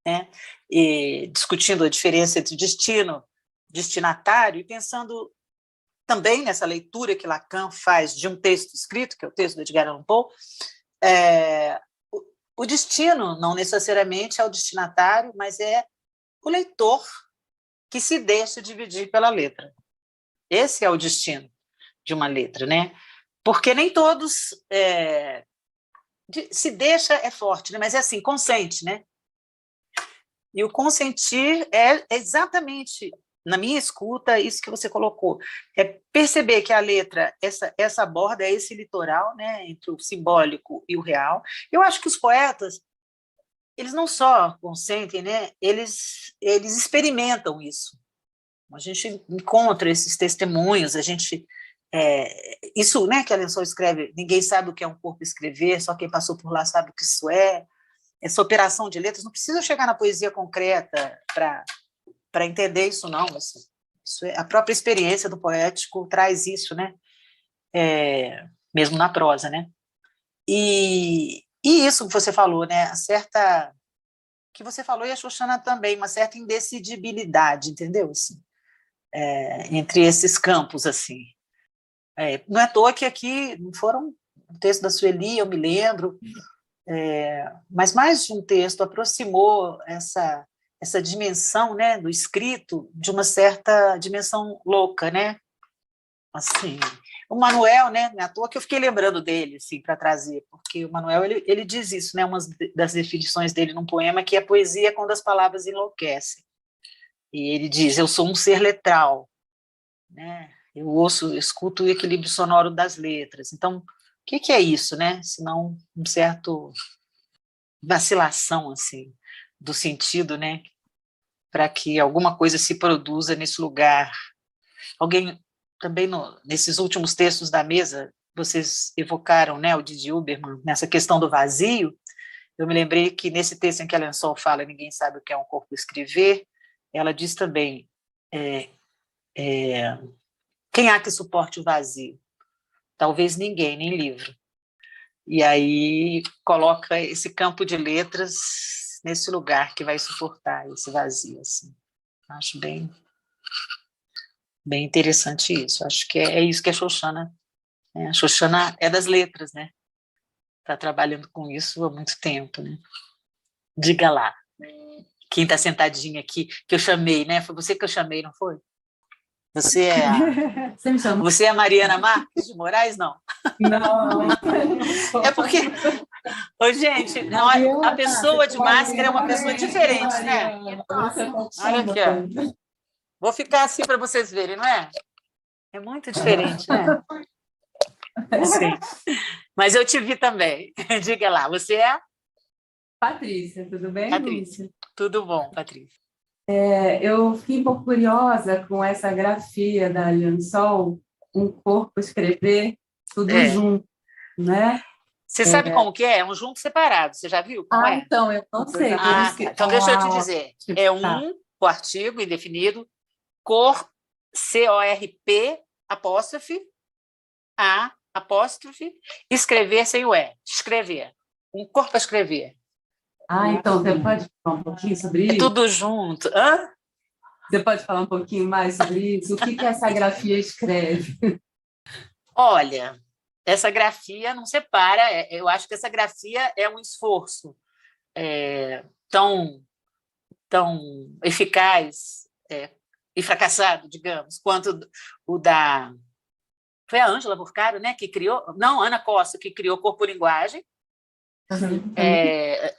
né, e discutindo a diferença entre destino, destinatário, e pensando também nessa leitura que Lacan faz de um texto escrito, que é o texto do Edgar Allan Poe, o destino não necessariamente é o destinatário, mas é o leitor que se deixa dividir pela letra. Esse é o destino de uma letra, né? Porque nem todos... se deixa é forte, né? Mas é assim, consente, né? E o consentir é exatamente... Na minha escuta, isso que você colocou, é perceber que a letra, essa borda é esse litoral, né, entre o simbólico e o real. Eu acho que os poetas, eles não só consentem, né, eles experimentam isso. A gente encontra esses testemunhos, a gente... isso, né, que a Lençol escreve, ninguém sabe o que é um corpo escrever, só quem passou por lá sabe o que isso é. Essa operação de letras, não precisa chegar na poesia concreta para entender isso, não. Isso a própria experiência do poético traz isso, né? Mesmo na prosa, né? E isso que você falou, né? Que você falou, e a Xoxana também, uma certa indecidibilidade, entendeu? Assim, entre esses campos, assim. Não é à toa que aqui foram um texto da Sueli, eu me lembro, mas mais de um texto aproximou essa dimensão, né, do escrito de uma certa dimensão louca, né? Assim, O Manuel, né, não é à toa que eu fiquei lembrando dele, assim, para trazer, porque o Manuel, ele diz isso, né, uma das definições dele num poema, que a poesia é quando as palavras enlouquecem. E ele diz, eu sou um ser letral, né, eu escuto o equilíbrio sonoro das letras. Então, o que é isso, né, senão um certo vacilação, assim, do sentido, né, para que alguma coisa se produza nesse lugar. Alguém também, nesses últimos textos da mesa, vocês evocaram, né, o Didi Uberman, nessa questão do vazio. Eu me lembrei que nesse texto em que a Lençol fala ninguém sabe o que é um corpo escrever, ela diz também quem há que suporte o vazio? Talvez ninguém, nem livro. E aí coloca esse campo de letras nesse lugar que vai suportar esse vazio. Assim. Acho bem interessante isso. Acho que é isso que a Xoxana... A Xoxana é das letras, né? Está trabalhando com isso há muito tempo, né? Diga lá. Quem está sentadinha aqui, que eu chamei, né? Foi você que eu chamei, não foi? Você é Você me chama? Você é a Mariana Marques de Moraes, não? Não. É porque... Ô, gente, a pessoa de máscara é uma pessoa diferente, né? Olha aqui, ó. Vou ficar assim para vocês verem, não é? É muito diferente, né? Sim. Mas eu te vi também. Diga lá, você é? Patrícia, tudo bem? Patrícia. Tudo bom, Patrícia. Eu fiquei um pouco curiosa com essa grafia da Lençol, um corpo escrever, tudo junto, né? Você sabe como que é? É um junto separado, você já viu como é? Então, eu não sei. Então, deixa eu te dizer. É o artigo indefinido, C-O-R-P, apóstrofe, A, apóstrofe, escrever sem o E. Escrever. Um corpo a escrever. Então você pode falar um pouquinho sobre isso? É tudo junto. Hã? Você pode falar um pouquinho mais sobre isso? O que essa grafia escreve? Olha, essa grafia não separa. Eu acho que essa grafia é um esforço tão eficaz e fracassado, digamos, quanto o da... Foi a Ângela Burcaro, né, que criou... Não, Ana Costa, que criou Corpo-Linguagem,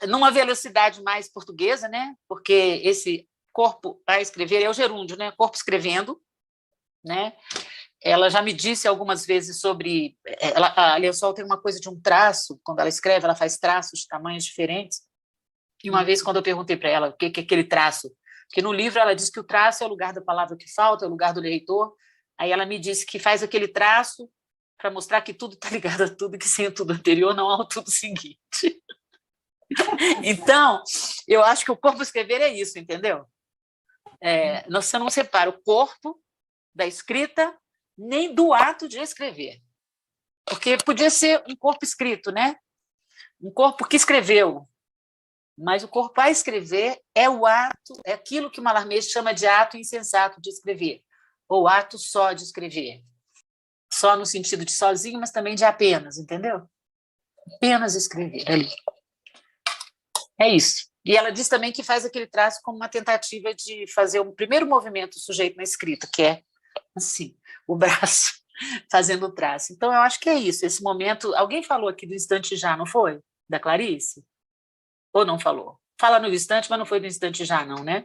numa velocidade mais portuguesa, né? Porque esse corpo a escrever é o gerúndio, né? Corpo escrevendo, né? Ela já me disse algumas vezes sobre... a Lençol tem uma coisa de um traço, quando ela escreve, ela faz traços de tamanhos diferentes. E uma vez, quando eu perguntei para ela o que é aquele traço, porque no livro ela diz que o traço é o lugar da palavra que falta, é o lugar do leitor, aí ela me disse que faz aquele traço para mostrar que tudo está ligado a tudo, que sem o tudo anterior não há o tudo seguinte. Então, eu acho que o corpo escrever é isso, entendeu? Você não separa o corpo da escrita nem do ato de escrever. Porque podia ser um corpo escrito, né? Um corpo que escreveu. Mas o corpo a escrever é o ato, é aquilo que Mallarmé chama de ato insensato de escrever, ou ato só de escrever. Só no sentido de sozinho, mas também de apenas, entendeu? Apenas escrever ali. É isso. E ela diz também que faz aquele traço como uma tentativa de fazer um primeiro movimento do sujeito na escrita, que é assim, o braço fazendo o traço. Então, eu acho que é isso, esse momento... Alguém falou aqui do instante já, não foi? Da Clarice? Ou não falou? Fala no instante, mas não foi do instante já, não, né?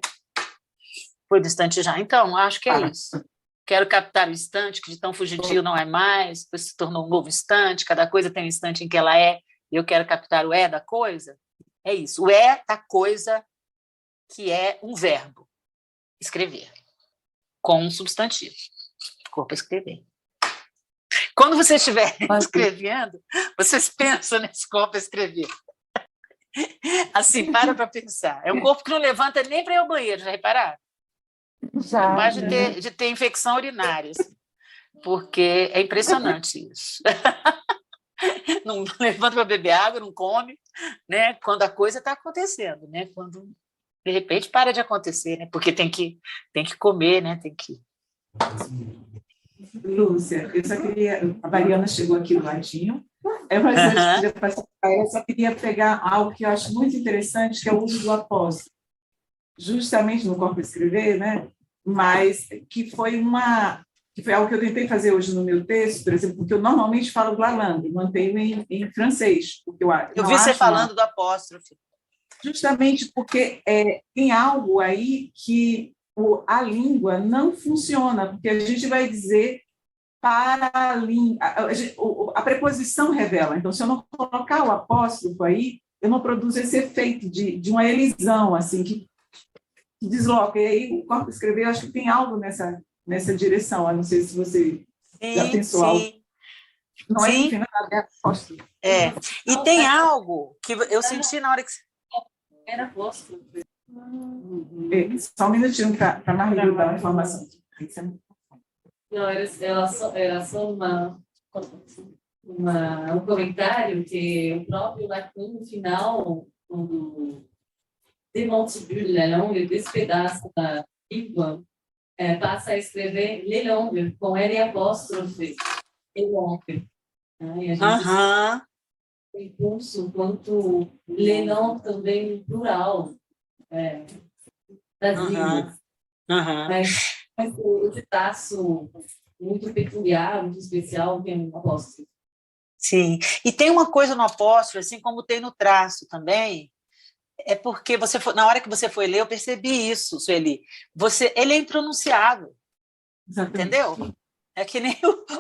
Foi do instante já. Então, acho que é isso. Quero captar o instante, que de tão fugitivo não é mais, depois se tornou um novo instante, cada coisa tem um instante em que ela é, e eu quero captar o da coisa. É isso. O da coisa, que é um verbo, escrever, com um substantivo. Corpo escrever. Quando você estiver escrevendo, vocês pensam nesse corpo escrever. Assim, para pensar. É um corpo que não levanta nem para ir ao banheiro, já repararam? Já. Mais de ter infecção urinária, assim, porque é impressionante isso. Não levanta para beber água, não come, né? Quando a coisa está acontecendo, né? Quando de repente para de acontecer, né? Porque tem que comer, né? Tem que... Lúcia, eu só queria... A Mariana chegou aqui do ladinho. Eu só queria pegar algo que eu acho muito interessante, que é o uso do apóstrofe. Justamente no corpo escrever, né? Mas que foi uma que foi algo que eu tentei fazer hoje no meu texto, por exemplo, porque eu normalmente falo Lalande, mantenho em francês, porque Eu não vi você acho falando do apóstrofe. justamente porque tem algo aí que a língua não funciona, porque a gente vai dizer para a língua, a preposição revela. Então, se eu não colocar o apóstrofo aí, eu não produzo esse efeito de uma elisão, assim, que desloca. E aí, o corpo escrever, eu acho que tem algo nessa direção. Eu não sei se você já pensou algo. Não é sim. final, é apóstrofo. E tem algo que eu senti na hora que... Era apóstrofo. Só um minutinho para a Marília dar uma informação. Não, era só um comentário que o próprio Lacan, no final, quando démantibule la langue, despedaça a língua, passa a escrever les langues, com L apóstrofe, et langue. E a gente tem impulso quanto les langues também no plural das línguas. Mas esse traço muito peculiar, muito especial, que é um apóstolo. Sim, e tem uma coisa no apóstolo, assim como tem no traço também, é porque na hora que você foi ler, eu percebi isso, Sueli. Ele é impronunciável, entendeu? É que nem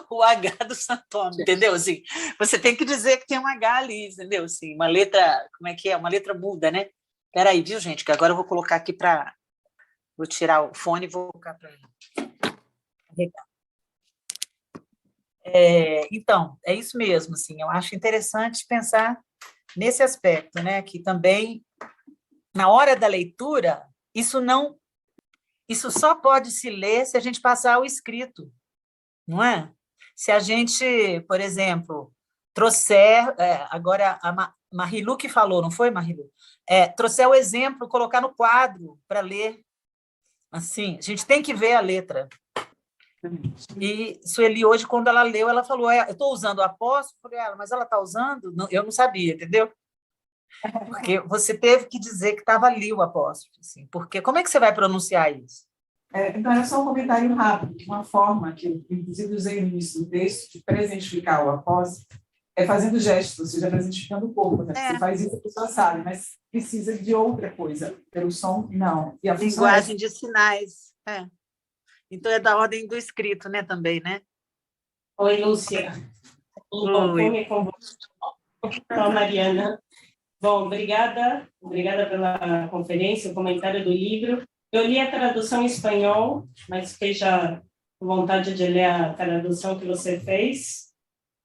o H do Sant'Ome, entendeu? Assim, você tem que dizer que tem um H ali, entendeu? Assim, uma letra, como é que é? Uma letra muda, né? Espera aí, viu, gente? Que agora eu vou colocar aqui para... Vou tirar o fone e vou colocar para carregar. Então, é isso mesmo, assim, eu acho interessante pensar nesse aspecto, né, que também, na hora da leitura, isso só pode se ler se a gente passar o escrito, não é? Se a gente, por exemplo, trouxer, agora a Marilu que falou, não foi, Marilu? Trouxer o exemplo, colocar no quadro para ler, assim, a gente tem que ver a letra. E Sueli, hoje, quando ela leu, ela falou, eu estou usando o apóstolo, eu falei, mas ela está usando? Não, eu não sabia, entendeu? Porque você teve que dizer que estava ali o apóstolo, assim, porque como é que você vai pronunciar isso? Então, era só um comentário rápido, uma forma que eu, inclusive, usei no início do texto de presentificar o apóstolo, fazendo gestos, ou seja, presentificando o corpo. Né? Você faz isso, a pessoa sabe, mas precisa de outra coisa. Pelo som, não. E a linguagem de sinais. Então, é da ordem do escrito, né, também, né? Oi, Lúcia. Tudo bom com você? Então, Mariana. Bom, obrigada pela conferência, o comentário do livro. Eu li a tradução em espanhol, mas esteja com vontade de ler a tradução que você fez.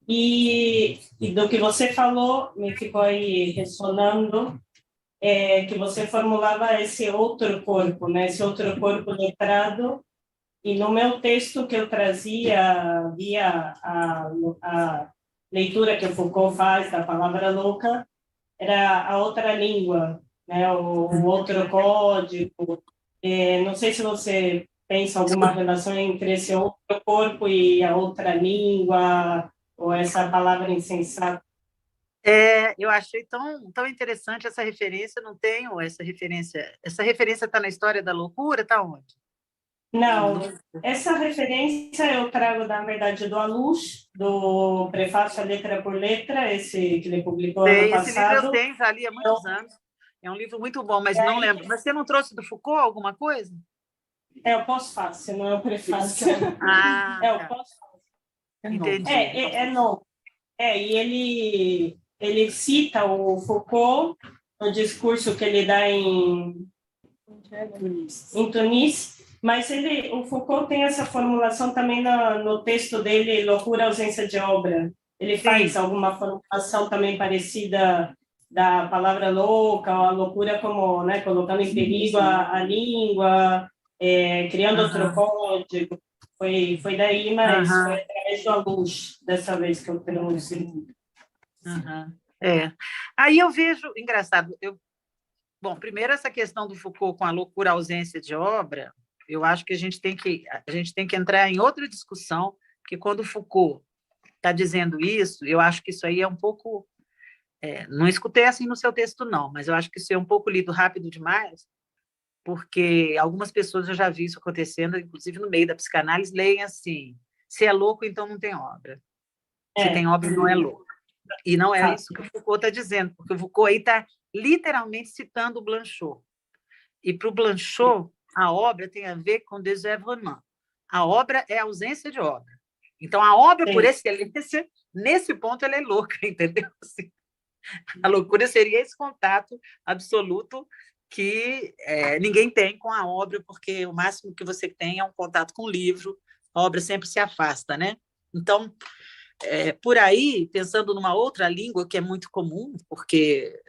E do que você falou, me ficou aí ressonando, que você formulava esse outro corpo, né? Esse outro corpo letrado. E no meu texto que eu trazia via a leitura que o Foucault faz da palavra louca, era a outra língua, né? O outro código. Não sei se você pensa alguma relação entre esse outro corpo e a outra língua, ou essa palavra insensata. Eu achei tão interessante essa referência, não tenho essa referência. Essa referência está na História da Loucura? Está onde? Não, essa referência eu trago, na verdade, do Alush, do Prefácio a Letra por Letra, esse que ele publicou ano passado. Esse livro eu tenho, já li há muitos anos. É um livro muito bom, mas não lembro. Mas você não trouxe do Foucault alguma coisa? É o pós-fácil, não é o prefácio. É o pós-fácil. Entendi. É novo. E ele cita o Foucault no discurso que ele dá em Tunis, mas o Foucault tem essa formulação também no texto dele, Loucura, Ausência de Obra. Ele faz alguma formulação também parecida da palavra louca, ou a loucura como, né, colocando em perigo a língua, criando outro código. Foi daí, mas foi através do Alush, dessa vez que eu trouxe. Aí eu vejo, engraçado, bom, primeiro essa questão do Foucault com a loucura, a ausência de obra, eu acho que a gente tem que entrar em outra discussão, porque quando Foucault está dizendo isso, eu acho que isso aí é um pouco... não escutei assim no seu texto, não, mas eu acho que isso é um pouco lido rápido demais, porque algumas pessoas eu já vi isso acontecendo, inclusive no meio da psicanálise, leem assim: se é louco, então não tem obra. Se tem obra, não é louco. E não é isso que o Foucault está dizendo, porque o Foucault aí está literalmente citando o Blanchot. E para o Blanchot, a obra tem a ver com désœuvrement. A obra é a ausência de obra. Então, a obra, por excelência, nesse ponto, ela é louca, entendeu? Assim, a loucura seria esse contato absoluto que ninguém tem com a obra, porque o máximo que você tem é um contato com o livro, a obra sempre se afasta, né? Então, por aí, pensando numa outra língua que é muito comum, porque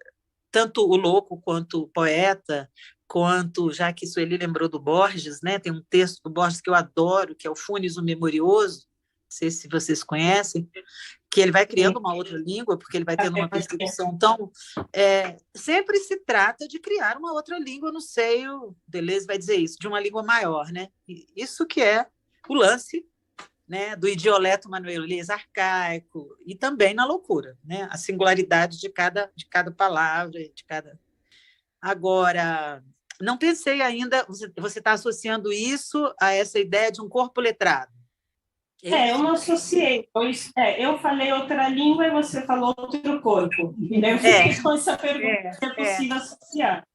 tanto o louco quanto o poeta, quanto, já que Sueli lembrou do Borges, né? Tem um texto do Borges que eu adoro, que é o Funes o Memorioso, não sei se vocês conhecem, que ele vai criando uma outra língua, porque ele vai tendo uma percepção. Então, sempre se trata de criar uma outra língua no seio, Deleuze vai dizer isso, de uma língua maior, né? Isso que é o lance, né, do idioleto manuelês arcaico, e também na loucura, né? A singularidade de cada palavra, de cada... Agora, não pensei ainda, você está associando isso a essa ideia de um corpo letrado. Eu não associei, pois eu falei outra língua e você falou outro corpo. E daí eu fiquei com essa pergunta, se é possível associar.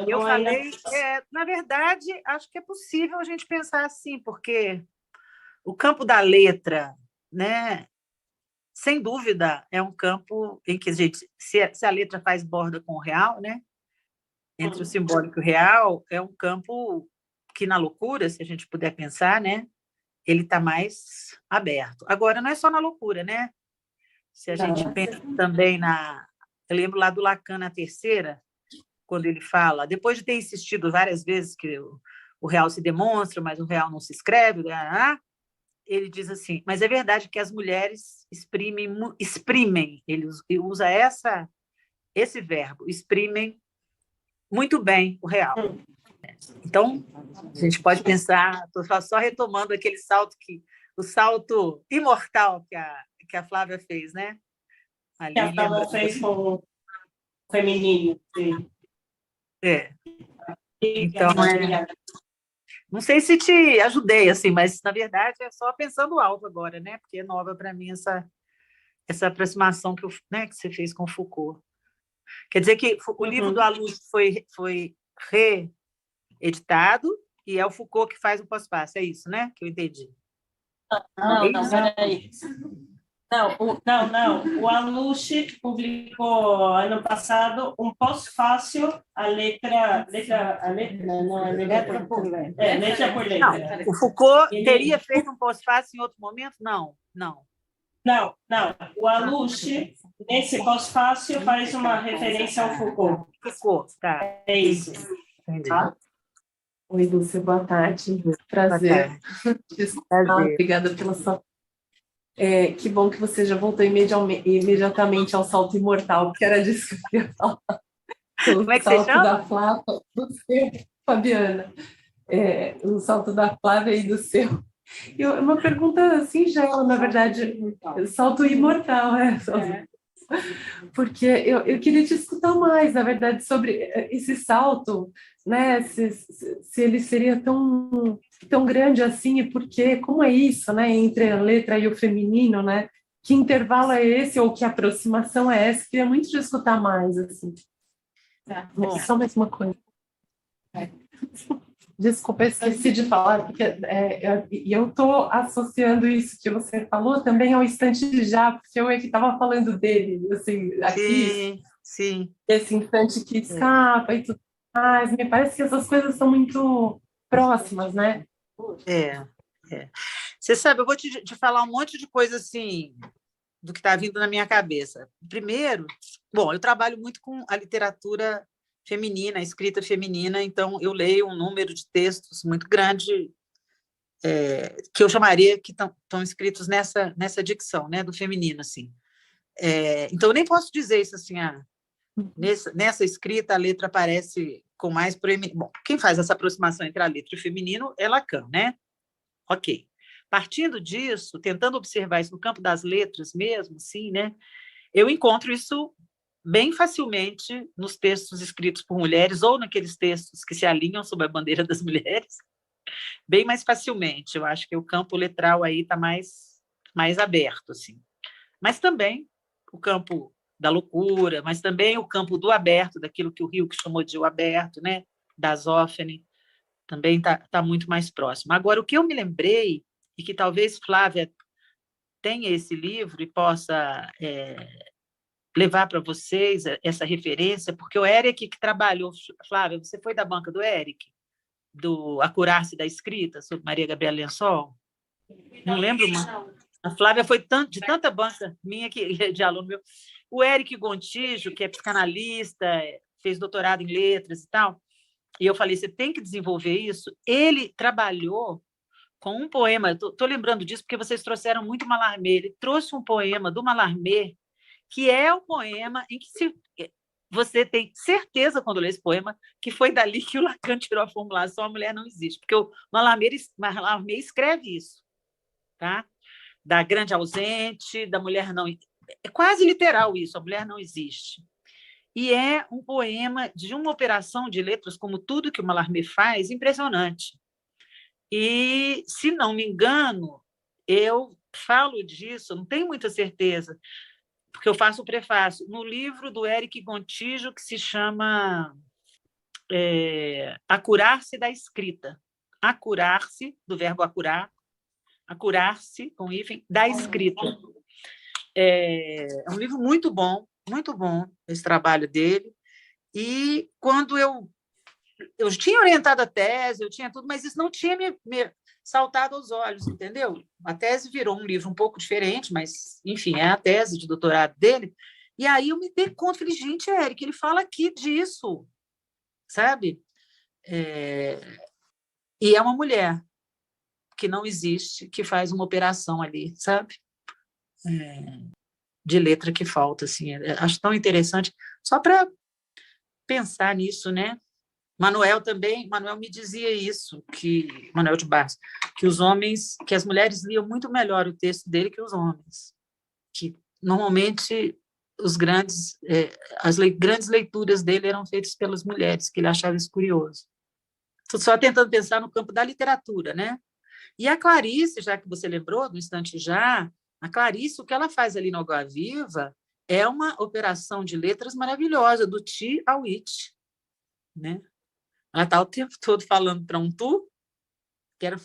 Eu falei, na verdade, acho que é possível a gente pensar assim, porque o campo da letra, né, sem dúvida, é um campo em que, se a letra faz borda com o real, né, entre o simbólico e o real, é um campo que, na loucura, se a gente puder pensar, né, ele está mais aberto. Agora, não é só na loucura, né? Se a gente pensa também eu lembro lá do Lacan, na terceira, quando ele fala, depois de ter insistido várias vezes que o real se demonstra, mas o real não se escreve, ele diz assim, mas é verdade que as mulheres exprimem, ele usa esse verbo, exprimem muito bem o real. Então, a gente pode pensar, estou só retomando o salto imortal que a Flávia fez, né? Ali, que a Flávia fez com o feminino. Sim. Então, não sei se te ajudei, assim, mas, na verdade, é só pensando alto agora, né? Porque é nova para mim essa aproximação que você fez com Foucault. Quer dizer que o livro do Aluche foi reeditado e é o Foucault que faz o pós-fácil, é isso, né? Que eu entendi. Não, peraí. Não. O Aluche publicou ano passado um pós-fácil, letra por letra. Não, o Foucault teria feito um pós-fácil em outro momento? Não. Não. O Aluche, nesse pós-fácil, faz uma referência ao Foucault. Foucault, tá. É isso. Entendi. Oi, Lúcia, boa tarde. Prazer. Prazer. Obrigada pela sua... que bom que você já voltou imediatamente ao salto imortal, porque era disso que eu ia falar. Como é que você chama? Da Flávia, do seu, Fabiana. O salto da Flávia e do seu. Uma pergunta singela, na verdade. Salto imortal, Porque eu queria te escutar mais, na verdade, sobre esse salto, né? Se ele seria tão grande assim, e por quê? Como é isso, né? Entre a letra e o feminino, né? Que intervalo é esse, ou que aproximação é essa? Queria muito te escutar mais, assim. Só mais uma coisa. Desculpa, eu esqueci de falar, porque eu estou associando isso que você falou também ao instante de já, porque eu estava falando dele, assim, aqui. Sim. Esse instante que escapa e tudo mais. Me parece que essas coisas são muito próximas, né? Você sabe, eu vou te falar um monte de coisa assim, do que está vindo na minha cabeça. Primeiro, eu trabalho muito com a literatura feminina, a escrita feminina, então eu leio um número de textos muito grande que eu chamaria que estão escritos nessa dicção, né, do feminino, assim. Então eu nem posso dizer isso assim, nessa escrita a letra aparece com mais proeminência. Bom, quem faz essa aproximação entre a letra e o feminino é Lacan, né? Ok. Partindo disso, tentando observar isso no campo das letras mesmo, assim, né, eu encontro isso bem facilmente nos textos escritos por mulheres ou naqueles textos que se alinham sob a bandeira das mulheres, bem mais facilmente. Eu acho que o campo letral aí está mais aberto, assim. Mas também o campo da loucura, mas também o campo do aberto, daquilo que o Hilke chamou de o aberto, né? Da Zófene, também tá muito mais próximo. Agora, o que eu me lembrei, e que talvez Flávia tenha esse livro e possa levar para vocês essa referência, porque o Eric que trabalhou... Flávia, você foi da banca do Eric? Do A Curar-se da Escrita, sobre Maria Gabriela Lençol? Não lembro, a Flávia foi de tanta banca minha, de aluno meu. O Eric Gontijo, que é psicanalista, fez doutorado em letras e tal, e eu falei, você tem que desenvolver isso. Ele trabalhou com um poema, estou lembrando disso porque vocês trouxeram muito Mallarmé, ele trouxe um poema do Mallarmé, que é o poema em que você tem certeza, quando lê esse poema, que foi dali que o Lacan tirou a formulação a mulher não existe, porque o Mallarmé escreve isso, tá? Da grande ausente, da mulher não... É quase literal isso, a mulher não existe. E é um poema de uma operação de letras, como tudo que o Mallarmé faz, impressionante. E, se não me engano, eu falo disso, não tenho muita certeza, porque eu faço o prefácio, no livro do Eric Gontijo, que se chama A Curar-se da Escrita. A curar-se, do verbo acurar, a curar-se, com hífen, da escrita. É um livro muito bom esse trabalho dele. E quando eu tinha orientado a tese, eu tinha tudo, mas isso não tinha me saltado aos olhos, entendeu? A tese virou um livro um pouco diferente, mas, enfim, é a tese de doutorado dele. E aí eu me dei conta, falei, gente, Eric, ele fala aqui disso, sabe? E é uma mulher que não existe, que faz uma operação ali, sabe? De letra que falta, assim. Acho tão interessante, só para pensar nisso, né? Manuel me dizia isso, Manuel de Barros, que as mulheres liam muito melhor o texto dele que os homens, que normalmente as grandes leituras dele eram feitas pelas mulheres, que ele achava isso curioso. Estou só tentando pensar no campo da literatura, né? E a Clarice, já que você lembrou, do Instante Já, a Clarice, o que ela faz ali no Água Viva é uma operação de letras maravilhosa, do ti ao it, né? Ela está o tempo todo falando para um tu, que era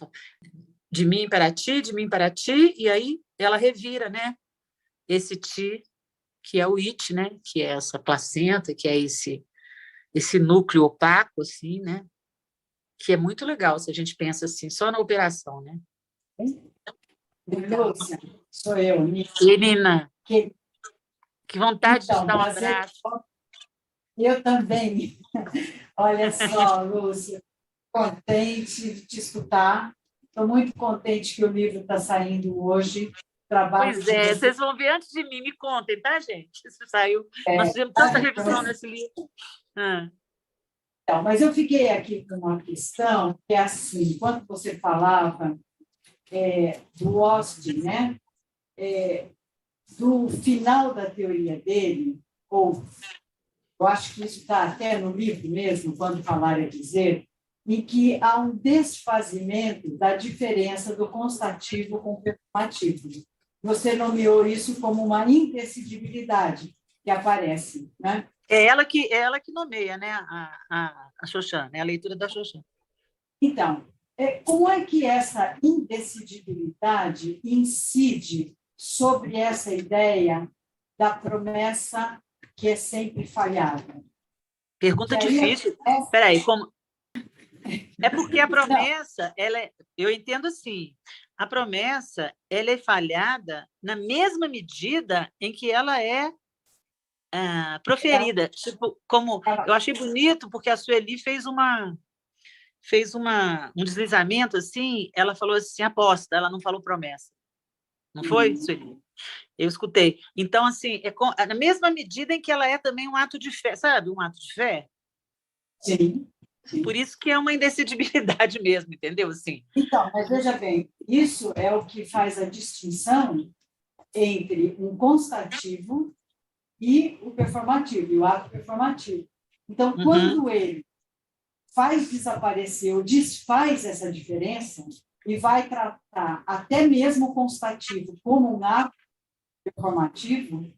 de mim para ti, e aí ela revira, né? Esse ti, que é o it, né? Que é essa placenta, que é esse núcleo opaco, assim, né? Que é muito legal se a gente pensa assim, só na operação, né? Lúcia, sou eu, Nina. Que vontade então, de dar um abraço. Eu também. Olha só, Lúcia, contente de te escutar. Estou muito contente que o livro está saindo hoje. Pois é, vocês vão ver antes de mim, me contem, tá, gente? Isso saiu. Nós fizemos tanta revisão nesse livro. Então, mas eu fiquei aqui com uma questão que é assim, quando você falava do Austin, né? Do final da teoria dele, ou eu acho que isso está até no livro mesmo, quando falar é dizer, em que há um desfazimento da diferença do constativo com o performativo. Você nomeou isso como uma indecidibilidade que aparece, né? É ela que nomeia, né? A Xoxana, é a leitura da Xoxana. Então, como é que essa indecidibilidade incide sobre essa ideia da promessa que é sempre falhada? Pergunta difícil. Espera aí, como... É porque a promessa, eu entendo assim, a promessa ela é falhada na mesma medida em que ela é proferida. Tipo, como eu achei bonito, porque a Sueli fez um deslizamento assim, ela falou assim, aposta, ela não falou promessa. Não foi, Sueli? Eu escutei. Então, assim, na mesma medida em que ela é também um ato de fé, sabe? Um ato de fé. Sim. Sim. Por isso que é uma indecidibilidade mesmo, entendeu? Assim. Então, mas veja bem, isso é o que faz a distinção entre um constativo e o performativo, e o ato performativo. Então, quando ele faz desaparecer ou desfaz essa diferença e vai tratar até mesmo o constativo como um ato performativo,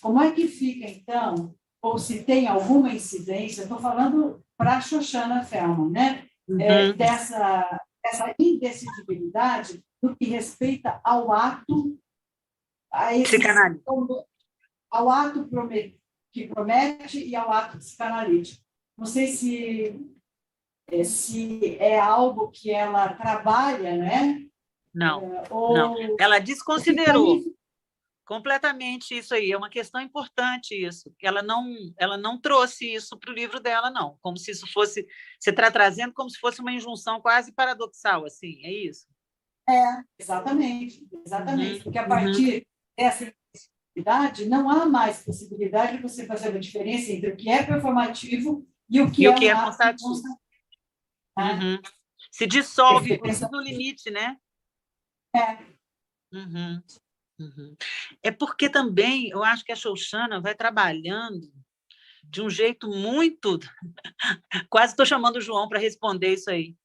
como é que fica, então, ou se tem alguma incidência, estou falando para a Shoshana Felman, né? Dessa indecidibilidade no que respeita ao ato, ao ato que promete e ao ato psicanalítico. Não sei se é algo que ela trabalha, né? Não, não. Ela desconsiderou completamente isso aí. É uma questão importante isso. Ela não trouxe isso para o livro dela, não. Como se isso fosse... Você está trazendo como se fosse uma injunção quase paradoxal, assim, é isso? Exatamente. Porque a partir dessa possibilidade, não há mais possibilidade de você fazer uma diferença entre o que é performativo e o que é constativo. Se dissolve isso no limite, né? É porque também eu acho que a Shoshana vai trabalhando de um jeito muito... Quase estou chamando o João para responder isso aí.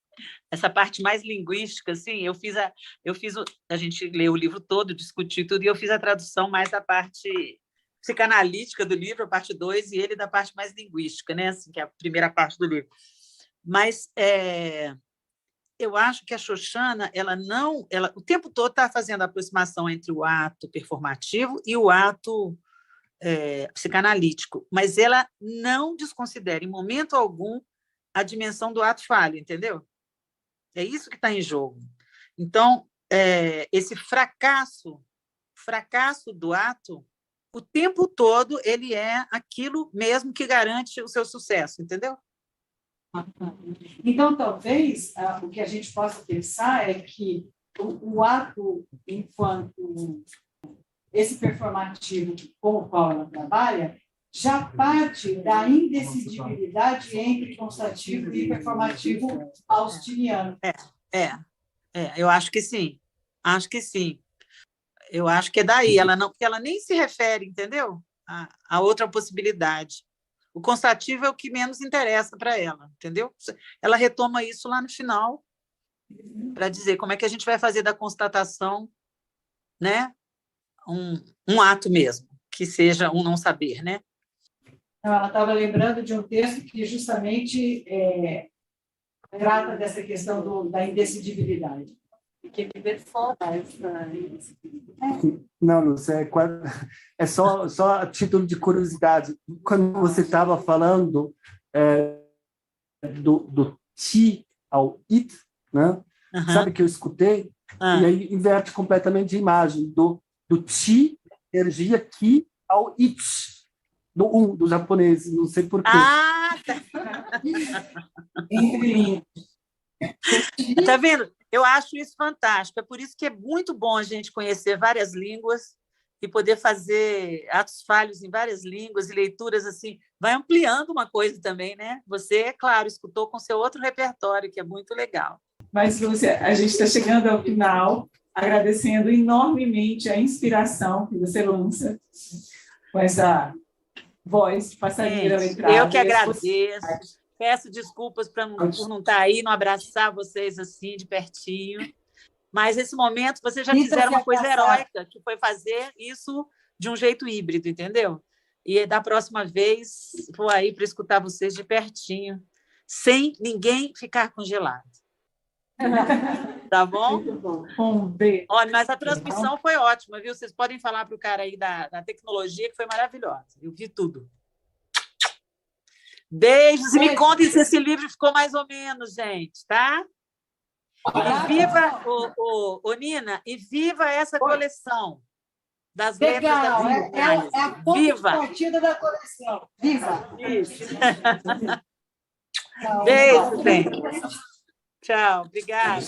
Essa parte mais linguística, assim, a gente leu o livro todo, discutiu tudo, e eu fiz a tradução mais da parte psicanalítica do livro, a parte 2, e ele da parte mais linguística, né? Assim, que é a primeira parte do livro. Mas eu acho que a Shoshana, ela o tempo todo está fazendo a aproximação entre o ato performativo e o ato psicanalítico, mas ela não desconsidera, em momento algum, a dimensão do ato falho, entendeu? É isso que está em jogo. Então, esse fracasso do ato, o tempo todo, ele é aquilo mesmo que garante o seu sucesso, entendeu? Então, talvez, o que a gente possa pensar é que o ato, enquanto esse performativo com o qual ela trabalha, já parte da indecidibilidade entre constativo e performativo austiniano. Eu acho que sim. Eu acho que é daí. Porque ela nem se refere, entendeu? A outra possibilidade. O constativo é o que menos interessa para ela, entendeu? Ela retoma isso lá no final para dizer como é que a gente vai fazer da constatação, né, um ato mesmo, que seja um não saber, né? Ela estava lembrando de um texto que justamente trata dessa questão da indecidibilidade. Que viver fora essa indecidibilidade. Não, Lúcia, é só a título de curiosidade. Quando você estava falando do ti ao it, né? Sabe que eu escutei? E aí inverte completamente a imagem do ti, energia, ki, ao it, do japonês, não sei porquê. Tá vendo? Eu acho isso fantástico. É por isso que é muito bom a gente conhecer várias línguas e poder fazer atos falhos em várias línguas e leituras assim. Vai ampliando uma coisa também, né? Você, é claro, escutou com seu outro repertório, que é muito legal. Mas, Lúcia, a gente está chegando ao final, agradecendo enormemente a inspiração que você lança com essa voz passageira letrada. Eu que agradeço. Peço desculpas por não estar aí, não abraçar vocês assim de pertinho. Mas esse momento vocês já fizeram uma coisa heróica, que foi fazer isso de um jeito híbrido, entendeu? E da próxima vez vou aí para escutar vocês de pertinho, sem ninguém ficar congelado. Tá bom? Muito bom. Beijo. Olha, mas a transmissão foi ótima, viu? Vocês podem falar para o cara aí da tecnologia, que foi maravilhosa. Eu vi tudo. Beijos e me contem se esse livro ficou mais ou menos, gente, tá? E viva, Nina, e viva essa coleção das letras da vida. É a partida da coleção. Viva! Isso. Beijo, gente. Tchau, obrigada.